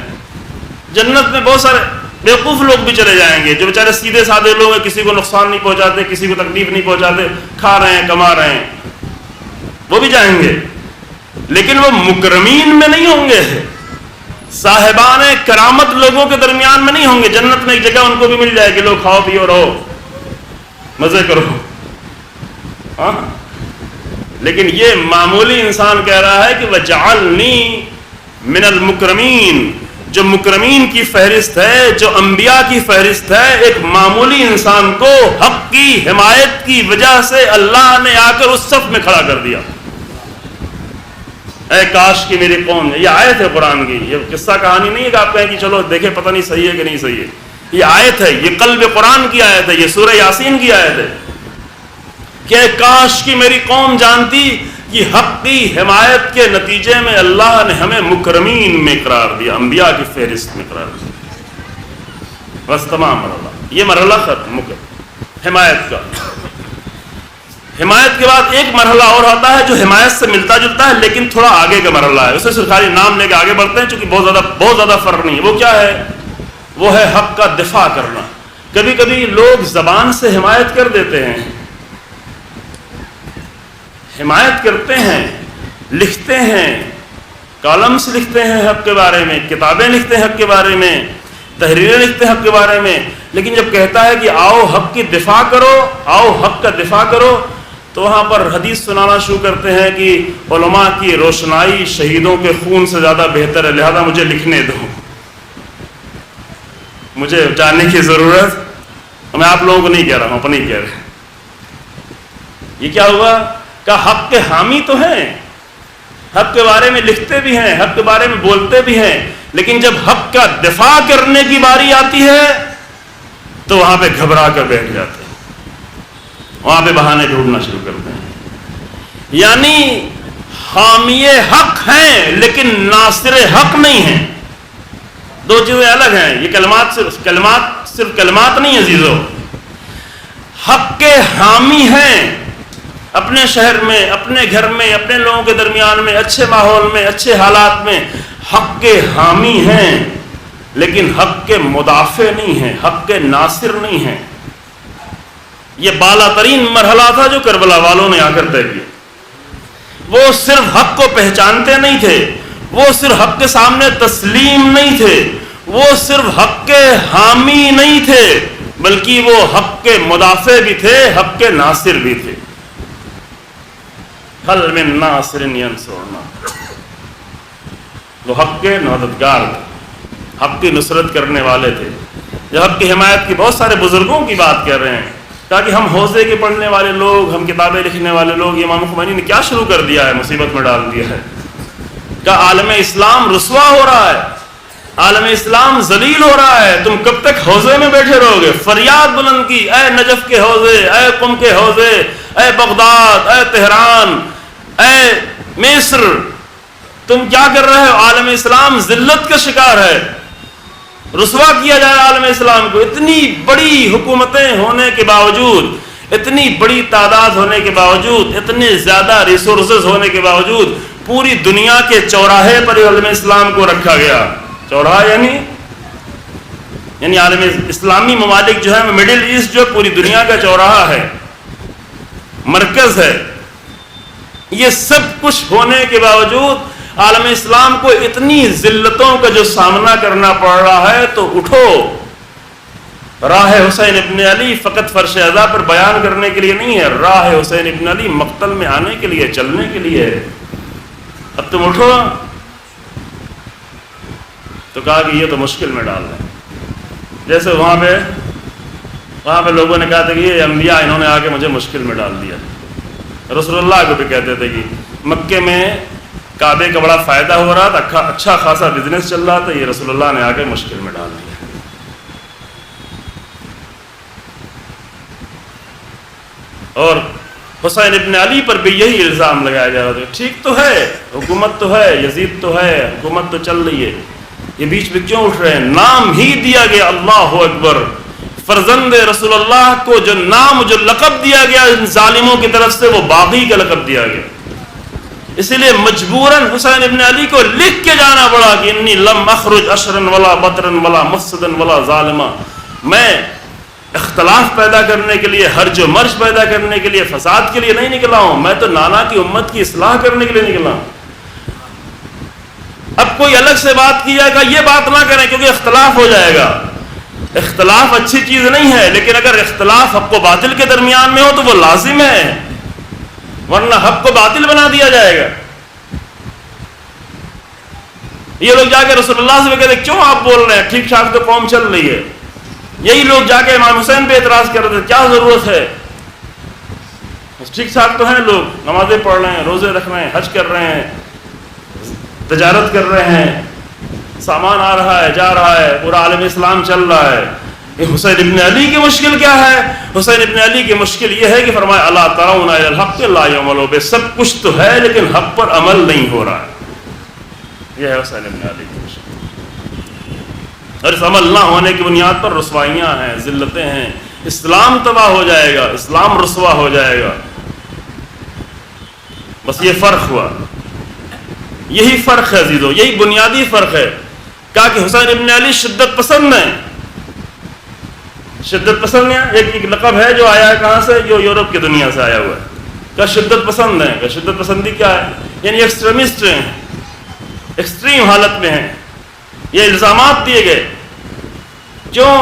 جنت میں بہت سارے بیوقوف لوگ بھی چلے جائیں گے جو بیچارے سیدھے سادے لوگ ہیں، کسی کو نقصان نہیں پہنچاتے، کسی کو تکلیف نہیں پہنچاتے، کھا رہے ہیں کما رہے ہیں، وہ بھی جائیں گے. لیکن وہ مکرمین میں نہیں ہوں گے، صاحبان کرامت لوگوں کے درمیان میں نہیں ہوں گے. جنت میں ایک جگہ ان کو بھی مل جائے گی، لوگ کھاؤ پیو رہو مزے کرو. ہاں لیکن یہ معمولی انسان کہہ رہا ہے کہ وَجَعَلْنِي مِنَ الْمُكْرَمِينَ، جو مکرمین کی فہرست ہے، جو انبیاء کی فہرست ہے، ایک معمولی انسان کو حق کی حمایت کی وجہ سے اللہ نے آ کر اس صف میں کھڑا کر دیا۔ اے کاش کی میری قوم، یہ آیت ہے قرآن کی، یہ قصہ کہانی نہیں ہے کہ آپ کہیں کہ چلو دیکھیں پتہ نہیں صحیح ہے کہ نہیں صحیح ہے، یہ آیت ہے، یہ قلب قرآن کی آیت ہے، یہ سورہ یاسین کی آیت ہے کہ کاش کی میری قوم جانتی کہ حق کی حمایت کے نتیجے میں اللہ نے ہمیں مکرمین میں قرار دیا، انبیاء کی فہرست میں قرار دیا۔ بس تمام مرحلہ، یہ مرحلہ ختم حمایت کا۔ حمایت کے بعد ایک مرحلہ اور آتا ہے جو حمایت سے ملتا جلتا ہے لیکن تھوڑا آگے کا مرحلہ ہے، اسے صرف خالی نام لے کے آگے بڑھتے ہیں چونکہ بہت زیادہ فرق نہیں ہے۔ وہ کیا ہے؟ وہ ہے حق کا دفاع کرنا۔ کبھی کبھی لوگ زبان سے حمایت کر دیتے ہیں، حمایت کرتے ہیں، لکھتے ہیں، کالمز لکھتے ہیں حق کے بارے میں، کتابیں لکھتے ہیں حق کے بارے میں، تحریریں لکھتے ہیں حق کے بارے میں، لیکن جب کہتا ہے کہ آؤ حق کی دفاع کرو، آؤ حق کا دفاع کرو، تو وہاں پر حدیث سنانا شروع کرتے ہیں کہ علماء کی روشنائی شہیدوں کے خون سے زیادہ بہتر ہے، لہذا مجھے لکھنے دو، مجھے جاننے کی ضرورت، میں آپ لوگوں کو نہیں کہہ رہا ہوں، اپنے ہی کہہ رہے۔ یہ کیا ہوا کہ حق کے حامی تو ہیں، حق کے بارے میں لکھتے بھی ہیں، حق کے بارے میں بولتے بھی ہیں، لیکن جب حق کا دفاع کرنے کی باری آتی ہے تو وہاں پہ گھبرا کر بیٹھ جاتے ہیں، وہاں پہ بہانے ڈھونڈنا شروع کرتے ہیں۔ یعنی حامی حق ہیں لیکن ناصر حق نہیں ہیں، دو چیزیں الگ ہیں۔ یہ کلمات صرف کلمات نہیں عزیزو، حق کے حامی ہیں، اپنے شہر میں، اپنے گھر میں، اپنے لوگوں کے درمیان میں، اچھے ماحول میں، اچھے حالات میں حق کے حامی ہیں لیکن حق کے مدافع نہیں ہیں، حق کے ناصر نہیں ہیں۔ یہ بالا ترین مرحلہ تھا جو کربلا والوں نے آ کر طے کیا۔ وہ صرف حق کو پہچانتے نہیں تھے، وہ صرف حق کے سامنے تسلیم نہیں تھے، وہ صرف حق کے حامی نہیں تھے، بلکہ وہ حق کے مدافع بھی تھے، حق کے ناصر بھی تھے۔ حل من ناصر ینصرنا، وہ حق کے مددگار تھے، حق کی نصرت کرنے والے تھے۔ جب حق کی حمایت کی بہت سارے بزرگوں کی بات کر رہے ہیں تاکہ ہم حوزے کے پڑھنے والے لوگ، ہم کتابیں لکھنے والے لوگ، امام خمینی نے کیا شروع کر دیا ہے، مصیبت میں ڈال دیا ہے کہ عالم اسلام رسوا ہو رہا ہے، عالم اسلام ذلیل ہو رہا ہے، تم کب تک حوزے میں بیٹھے رہو گے؟ فریاد بلند کی، اے نجف کے حوزے، اے قم کے حوزے، اے بغداد، اے تہران، اے مصر، تم کیا کر رہے ہو؟ عالم اسلام ذلت کا شکار ہے، رسوا کیا جائے عالم اسلام کو۔ اتنی بڑی حکومتیں ہونے کے باوجود، اتنی بڑی تعداد ہونے کے باوجود، اتنے زیادہ ریسورسز ہونے کے باوجود پوری دنیا کے چوراہے پر عالم اسلام کو رکھا گیا۔ چوراہا یعنی عالم اسلامی ممالک جو ہے، مڈل ایسٹ جو پوری دنیا کا چوراہا ہے، مرکز ہے۔ یہ سب کچھ ہونے کے باوجود عالم اسلام کو اتنی ذلتوں کا جو سامنا کرنا پڑ رہا ہے، تو اٹھو، راہ حسین ابن علی فقط فرش عزا پر بیان کرنے کے لیے نہیں ہے، راہ حسین ابن علی مقتل میں آنے کے لیے، چلنے کے لیے ہے۔ اب تم اٹھو، تو کہا کہ یہ تو مشکل میں ڈال دیں۔ جیسے وہاں پہ لوگوں نے کہا تھا کہ یہ انبیاء انہوں نے آ کے مجھے مشکل میں ڈال دیا۔ رسول اللہ کو بھی کہتے تھے کہ مکے میں کعبے کا بڑا فائدہ ہو رہا تھا، اچھا خاصا بزنس چل رہا تھا، یہ رسول اللہ نے آ کے مشکل میں ڈال دیا۔ اور حسین ابن علی پر بھی یہی الزام لگایا جا رہا تھا، ٹھیک تو ہے، حکومت تو ہے، یزید تو ہے، حکومت تو چل رہی ہے، یہ بیچ میں کیوں اٹھ رہے ہیں؟ نام ہی دیا گیا اللہ اکبر، فرزند رسول اللہ کو جو نام، جو لقب دیا گیا ان ظالموں کی طرف سے، وہ باغی کا لقب دیا گیا۔ اسی لیے مجبوراً حسین ابن علی کو لکھ کے جانا پڑا کہ انی لم اخرج اشرن ولا بطرن ولا مفسدن ولا ظالما، میں اختلاف پیدا کرنے کے لیے، ہرج و مرج پیدا کرنے کے لیے، فساد کے لیے نہیں نکلا ہوں، میں تو نانا کی امت کی اصلاح کرنے کے لیے نکلا ہوں۔ اب کوئی الگ سے بات کی جائے گا، یہ بات نہ کریں کیونکہ اختلاف ہو جائے گا۔ اختلاف اچھی چیز نہیں ہے، لیکن اگر اختلاف حق و باطل کے درمیان میں ہو تو وہ لازم ہے، ورنہ حق کو باطل بنا دیا جائے گا۔ یہ لوگ جا کے رسول اللہ سے کہتے کیوں آپ بول رہے ہیں، ٹھیک ٹھاک تو قوم چل رہی ہے۔ یہی لوگ جا کے امام حسین پہ اعتراض کر رہے تھے، کیا ضرورت ہے، ٹھیک ٹھاک تو ہیں لوگ، نمازیں پڑھ رہے ہیں، روزے رکھ رہے ہیں، حج کر رہے ہیں، تجارت کر رہے ہیں، سامان آ رہا ہے جا رہا ہے، پورا عالم اسلام چل رہا ہے۔ یہ حسین ابن علی کی مشکل کیا ہے؟ حسین ابن علی کی مشکل یہ ہے کہ فرمایا الا ترون الی الحق لا یعملوا بہ، سب کچھ تو ہے لیکن حق پر عمل نہیں ہو رہا ہے۔ یہ ہے حسین ابن علی کی مشکل، اور اس عمل نہ ہونے کی بنیاد پر رسوائیاں ہیں، ذلتیں ہیں، اسلام تباہ ہو جائے گا، اسلام رسوا ہو جائے گا۔ بس یہ فرق ہوا، یہی فرق ہے عزیزو، یہی بنیادی فرق ہے۔ کہا کہ حسین ابن علی شدت پسند ہیں، شدت پسند ہیں، ایک لقب ہے جو آیا ہے کہاں سے، جو یورپ کی دنیا سے آیا ہوا ہے۔ کیا شدت پسند ہیں؟ کہ شدت پسندی کیا ہے؟ یعنی ایکسٹریمسٹ ہیں، ایکسٹریم حالت میں ہیں۔ یہ الزامات دیے گئے، کیوں؟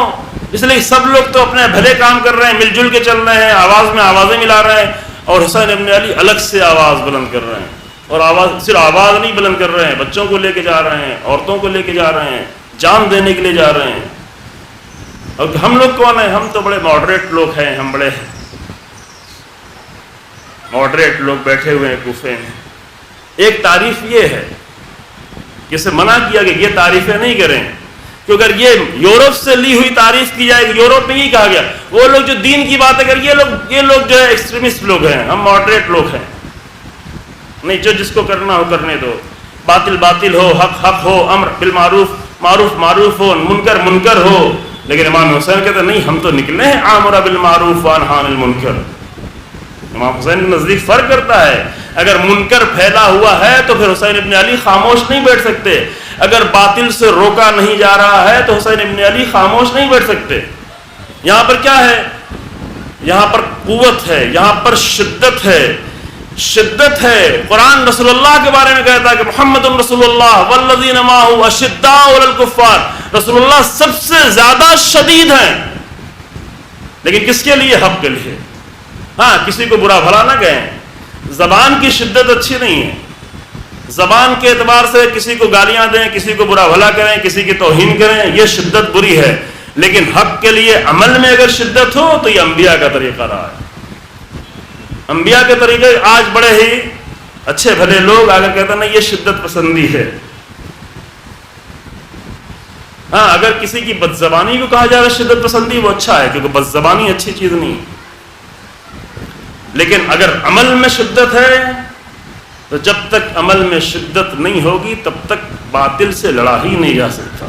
اس لیے سب لوگ تو اپنے بھلے کام کر رہے ہیں، مل جل کے چل رہے ہیں، آواز میں آوازیں ملا رہے ہیں، اور حسین ابن علی الگ سے آواز بلند کر رہے ہیں، اور آواز صرف آواز نہیں بلند کر رہے ہیں، بچوں کو لے کے جا رہے ہیں، عورتوں کو لے کے جا رہے ہیں، جان دینے کے لیے جا رہے ہیں۔ اور ہم لوگ کون ہیں؟ ہم تو بڑے ماڈریٹ لوگ ہیں، ہم بڑے ماڈریٹ لوگ بیٹھے ہوئے ہیں کوفے میں۔ ایک تعریف یہ ہے کہ اسے منع کیا کہ یہ تعریفیں نہیں کریں، کہ اگر یہ یورپ سے لی ہوئی تعریف کی جائے گی، یورپ میں ہی کہا گیا، وہ لوگ جو دین کی باتیں کر، یہ لوگ جو ہے ایکسٹریمسٹ لوگ ہیں، ہم ماڈریٹ لوگ ہیں۔ نہیں، جو جس کو کرنا ہو کرنے دو، باطل باطل ہو، حق حق ہو، امر بالمعروف معروف معروف ہو، منکر منکر ہو۔ لیکن امام حسین کہتے ہیں نہیں، ہم تو نکلے ہیں آمر بالمعروف وانہی عن المنکر۔ امام حسین کے نزدیک فرق کرتا ہے، اگر منکر پھیلا ہوا ہے تو پھر حسین ابن علی خاموش نہیں بیٹھ سکتے، اگر باطل سے روکا نہیں جا رہا ہے تو حسین ابن علی خاموش نہیں بیٹھ سکتے۔ یہاں پر کیا ہے؟ یہاں پر قوت ہے، یہاں پر شدت ہے، شدت ہے۔ قرآن رسول اللہ کے بارے میں کہتا ہے کہ محمد رسول اللہ والذین معہ اشداء علی الکفار، رسول اللہ سب سے زیادہ شدید ہیں، لیکن کس کے لیے؟ حق کے لیے۔ ہاں، کسی کو برا بھلا نہ کہیں، زبان کی شدت اچھی نہیں ہے، زبان کے اعتبار سے کسی کو گالیاں دیں، کسی کو برا بھلا کریں، کسی کی توہین کریں، یہ شدت بری ہے، لیکن حق کے لیے عمل میں اگر شدت ہو تو یہ انبیاء کا طریقہ رہا ہے۔ انبیاء کے طریقے آج بڑے ہی اچھے بھلے لوگ آگے کہتے ہیں نا یہ شدت پسندی ہے۔ ہاں، اگر کسی کی بد زبانی کو کہا جائے شدت پسندی، وہ اچھا ہے، کیونکہ بد زبانی اچھی چیز نہیں، لیکن اگر عمل میں شدت ہے تو جب تک عمل میں شدت نہیں ہوگی تب تک باطل سے لڑا ہی نہیں جا سکتا۔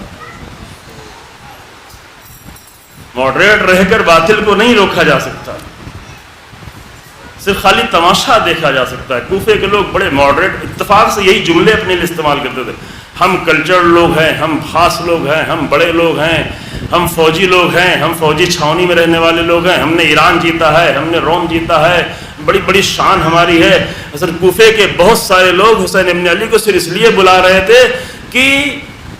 ماڈریٹ رہ کر باطل کو نہیں روکا جا سکتا، صرف خالی تماشا دیکھا جا سکتا ہے۔ کوفے کے لوگ بڑے ماڈریٹ، اتفاق سے یہی جملے اپنے لیے استعمال کرتے تھے، ہم کلچرڈ لوگ ہیں، ہم خاص لوگ ہیں، ہم بڑے لوگ ہیں، ہم فوجی لوگ ہیں، ہم فوجی چھاونی میں رہنے والے لوگ ہیں، ہم نے ایران جیتا ہے، ہم نے روم جیتا ہے، بڑی بڑی شان ہماری ہے۔ اصل کوفے کے بہت سارے لوگ حسین ابن علی کو صرف اس لیے بلا رہے تھے کہ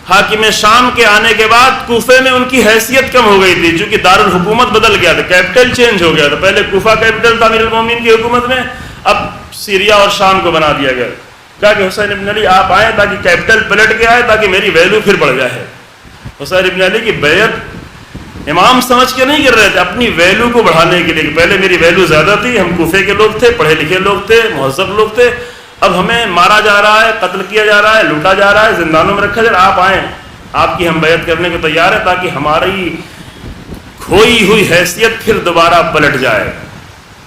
حاکم شام کے آنے کے بعد کوفے میں ان کی حیثیت کم ہو گئی تھی، چونکہ دارالحکومت بدل گیا تھا، کیپٹل چینج ہو گیا تھا۔ پہلے کوفہ کیپٹل تھا امیر المومنین کی حکومت میں، اب سیریا اور شام کو بنا دیا گیا۔ کہا کہ حسین ابن علی آپ آئیں تاکہ کیپٹل پلٹ کے آئے، تاکہ میری ویلیو پھر بڑھ جائے۔ حسین ابن علی کی بیعت امام سمجھ کے نہیں کر رہے تھے، اپنی ویلیو کو بڑھانے کے لیے، کہ پہلے میری ویلیو زیادہ تھی، ہم کوفے کے لوگ تھے، پڑھے لکھے لوگ تھے، مہذب لوگ تھے، اب ہمیں مارا جا رہا ہے، قتل کیا جا رہا ہے، لوٹا جا رہا ہے، زندانوں میں رکھا جا رہا ہے، آپ آئیں، آپ کی ہم بیعت کرنے کو تیار ہے تاکہ ہماری کھوئی ہوئی حیثیت پھر دوبارہ پلٹ جائے۔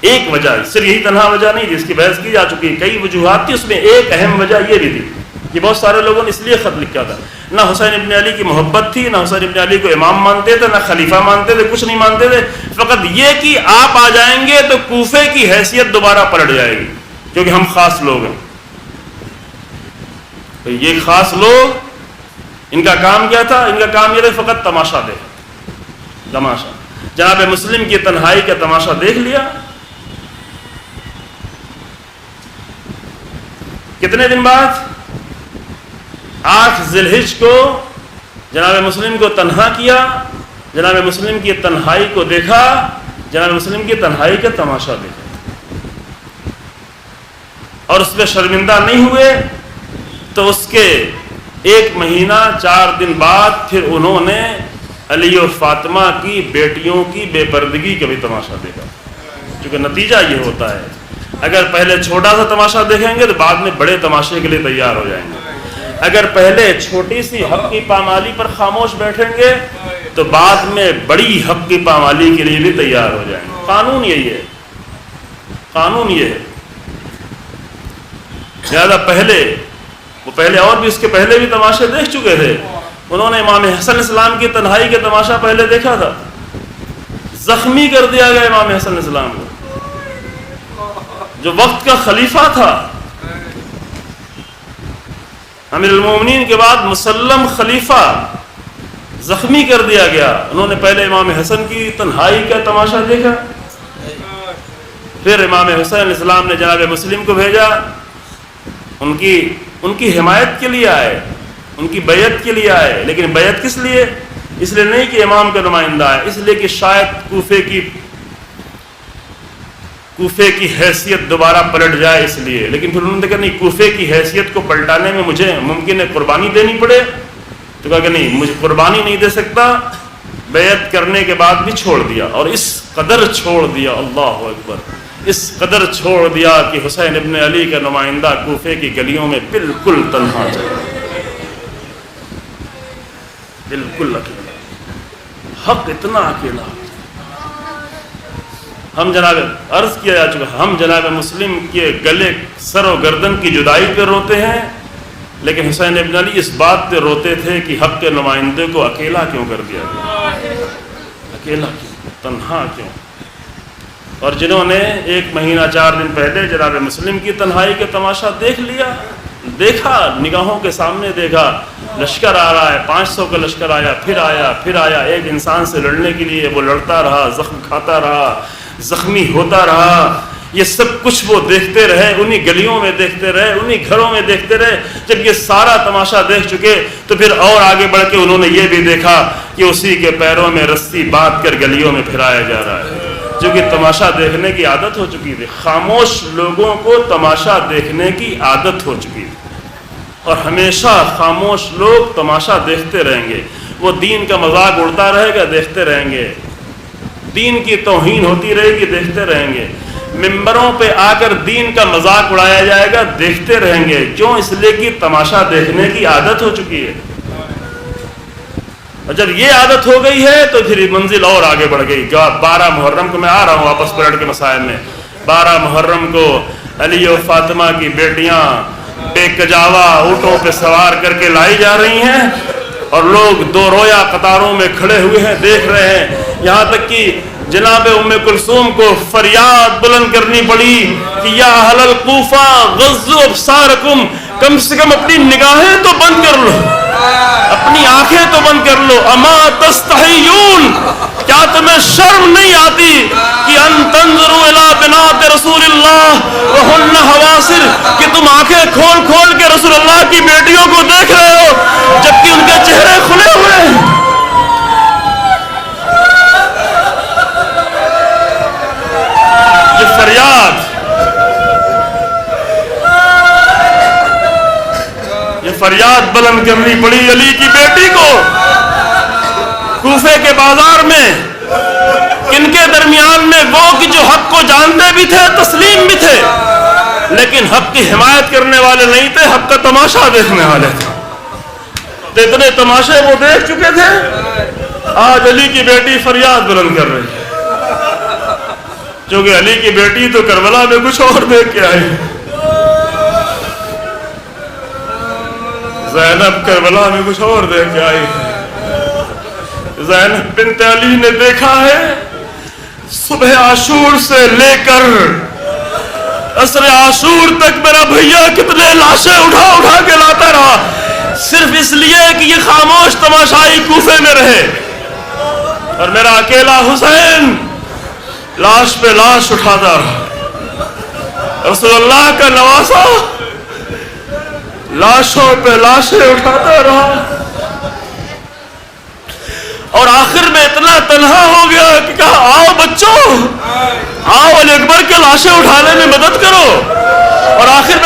ایک وجہ، صرف یہی تنہا وجہ نہیں جس کی بحث کی جا چکی، کئی وجوہات تھی، اس میں ایک اہم وجہ یہ بھی تھی کہ بہت سارے لوگوں نے اس لیے خط لکھا تھا، نہ حسین ابن علی کی محبت تھی، نہ حسین ابن علی کو امام مانتے تھے، نہ خلیفہ مانتے تھے، کچھ نہیں مانتے تھے، فقط یہ کہ آپ آ جائیں گے تو کوفے کی حیثیت دوبارہ پلٹ جائے گی، کیونکہ ہم خاص لوگ ہیں۔ تو یہ خاص لوگ، ان کا کام کیا تھا؟ ان کا کام یہ تھا فقط تماشا دیکھ، تماشا۔ جناب مسلم کی تنہائی کا تماشا دیکھ لیا۔ کتنے دن بعد؟ 8 ذی الحجہ کو جناب مسلم کو تنہا کیا، جناب مسلم کی تنہائی کو دیکھا، جناب مسلم کی تنہائی کا تماشا دیکھا۔ اور اس پہ شرمندہ نہیں ہوئے تو اس کے 1 مہینہ 4 دن بعد پھر انہوں نے علی و فاطمہ کی بیٹیوں کی بے پردگی کا بھی تماشا دیکھا. کیونکہ نتیجہ یہ ہوتا ہے اگر پہلے چھوٹا سا تماشا دیکھیں گے تو بعد میں بڑے تماشے کے لیے تیار ہو جائیں گے. اگر پہلے چھوٹی سی حق کی پامالی پر خاموش بیٹھیں گے تو بعد میں بڑی حق کی پامالی کے لیے بھی تیار ہو جائیں گے. قانون یہی ہے، قانون یہ ہے. زیادہ پہلے اور بھی اس کے پہلے بھی تماشے دیکھ چکے تھے. انہوں نے امام حسن اسلام کی تنہائی کے تماشا پہلے دیکھا تھا. زخمی کر دیا گیا امام حسن اسلام کو جو وقت کا خلیفہ تھا. امیر المومنین کے بعد مسلم خلیفہ زخمی کر دیا گیا. انہوں نے پہلے امام حسن کی تنہائی کا تماشا دیکھا، پھر امام حسین اسلام نے جناب مسلم کو بھیجا. ان کی حمایت کے لیے آئے، ان کی بیعت کے لیے آئے. لیکن بیعت کس لیے؟ اس لیے نہیں کہ امام کا نمائندہ ہے، اس لیے کہ شاید کوفے کی حیثیت دوبارہ پلٹ جائے اس لیے. لیکن پھر انہوں نے کہا نہیں، کوفے کی حیثیت کو پلٹانے میں مجھے ممکن ہے قربانی دینی پڑے. تو کہا کہ نہیں، مجھے قربانی نہیں دے سکتا. بیعت کرنے کے بعد بھی چھوڑ دیا، اور اس قدر چھوڑ دیا، اللہ اکبر، اس قدر چھوڑ دیا کہ حسین ابن علی کا نمائندہ کوفے کی گلیوں میں بالکل تنہا چلا، بالکل اکیلا. حق اتنا اکیلا. ہم جناب عرض کیا جا چکا، ہم جناب مسلم کے گلے، سر و گردن کی جدائی پہ روتے ہیں، لیکن حسین ابن علی اس بات پہ روتے تھے کہ حق کے نمائندے کو اکیلا کیوں کر دیا گیا، اکیلا کیوں، تنہا کیوں. اور جنہوں نے 1 مہینہ 4 دن پہلے جناب مسلم کی تنہائی کا تماشا دیکھا، نگاہوں کے سامنے دیکھا، لشکر آ رہا ہے، 500 کا لشکر آیا، پھر آیا. ایک انسان سے لڑنے کے لیے وہ لڑتا رہا، زخم کھاتا رہا، زخمی ہوتا رہا. یہ سب کچھ وہ دیکھتے رہے، انہی گلیوں میں دیکھتے رہے، انہی گھروں میں دیکھتے رہے. جب یہ سارا تماشا دیکھ چکے تو پھر اور آگے بڑھ کے انہوں نے یہ بھی دیکھا کہ اسی کے پیروں میں رسی باندھ کر گلیوں میں پھرایا جا رہا ہے. چونکہ تماشا دیکھنے کی عادت ہو چکی تھی، خاموش لوگوں کو تماشا دیکھنے کی عادت ہو چکی تھی، اور ہمیشہ خاموش لوگ تماشا دیکھتے رہیں گے. وہ دین کا مذاق اڑتا رہے گا، دیکھتے رہیں گے. دین کی توہین ہوتی رہے گی، دیکھتے رہیں گے. ممبروں پہ آ کر دین کا مذاق اڑایا جائے گا، دیکھتے رہیں گے. کیوں؟ اس لیے کہ تماشا دیکھنے کی عادت ہو چکی ہے. اور جب یہ عادت ہو گئی ہے تو پھر منزل اور آگے بڑھ گئی. 12 محرم کو، میں آ رہا ہوں واپس پلٹ کے مسائل میں، 12 محرم کو علی و فاطمہ کی بیٹیاں بے کجاوا اونٹوں پہ سوار کر کے لائی جا رہی ہیں، اور لوگ 2 رویا قطاروں میں کھڑے ہوئے ہیں، دیکھ رہے ہیں. یہاں تک کہ جناب ام کلثوم کو فریاد بلند کرنی پڑی کہ یا اہل الکوفہ غضوا ابصارکم، کم سے کم اپنی نگاہیں تو بند کر لو، اپنی آنکھیں تو بند کر لو. اما تستحیون، کیا تمہیں شرم نہیں آتی کہ ان تنظروا الی بنات رسول اللہ وہن حواسر، کہ تم آنکھیں کھول کھول کے رسول اللہ کی بیٹیوں کو دیکھ رہے ہو جبکہ ان کے چہرے کھلے ہوئے ہیں. یہ فریاد بلند کرنی پڑی علی کی بیٹی کو. کوفے کے بازار میں ان کے درمیان میں وہ کہ جو حق کو جانتے بھی تھے، تسلیم بھی تھے، لیکن حق کی حمایت کرنے والے نہیں تھے، حق کا تماشا دیکھنے والے تھے. تو اتنے تماشے وہ دیکھ چکے تھے. آج علی کی بیٹی فریاد بلند کر رہی ہے، کیونکہ علی کی بیٹی تو کربلا میں کچھ اور دیکھ کے آئی. زینب کربلا میں کچھ اور دیکھ کے آئی. زینب بنت علی نے دیکھا ہے صبح عاشور سے لے کر عصر عاشور تک میرا بھیا کتنے لاشیں اٹھا اٹھا کے لاتا رہا، صرف اس لیے کہ یہ خاموش تماشائی کوفے میں رہے، اور میرا اکیلا حسین لاش پہ لاش اٹھاتا رہا. رسول اللہ کا نواسا لاشوں پہ لاشیں اٹھاتا رہا، اور آخر میں اتنا تنہا ہو گیا کہ کہا آؤ بچوں، آؤ علی اکبر کے لاشیں اٹھانے میں مدد کرو. اور آخر میں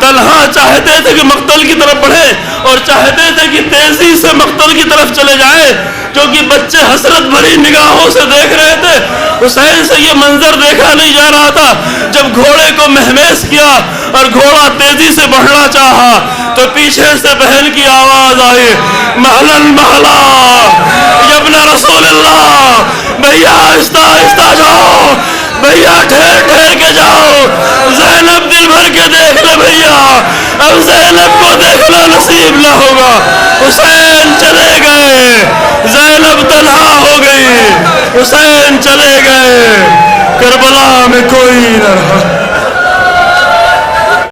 طلحہ چاہتے تھے کہ مقتل کی طرف بڑھے اور چاہتے تھے کہ تیزی سے مقتل کی طرف چلے جائیں، کیونکہ بچے حسرت بھری نگاہوں سے دیکھ رہے تھے۔ حسین سے یہ منظر دیکھا نہیں جا رہا تھا۔ جب گھوڑے کو مہمیز کیا اور گھوڑا تیزی سے بڑھنا چاہا تو پیچھے سے بہن کی آواز آئی، محلن محلا ابن رسول اللہ، بھیا آہستہ آہستہ جاؤ، بھیا ٹھہر ٹھہر کے جاؤ، زینب دل بھر کے دیکھ لے بھیا، اب زینب کو دیکھنا نصیب نہ ہوگا۔ حسین چلے گئے، زینب تنہا ہو گئی، حسین چلے گئے، کربلا میں کوئی نہ رہا۔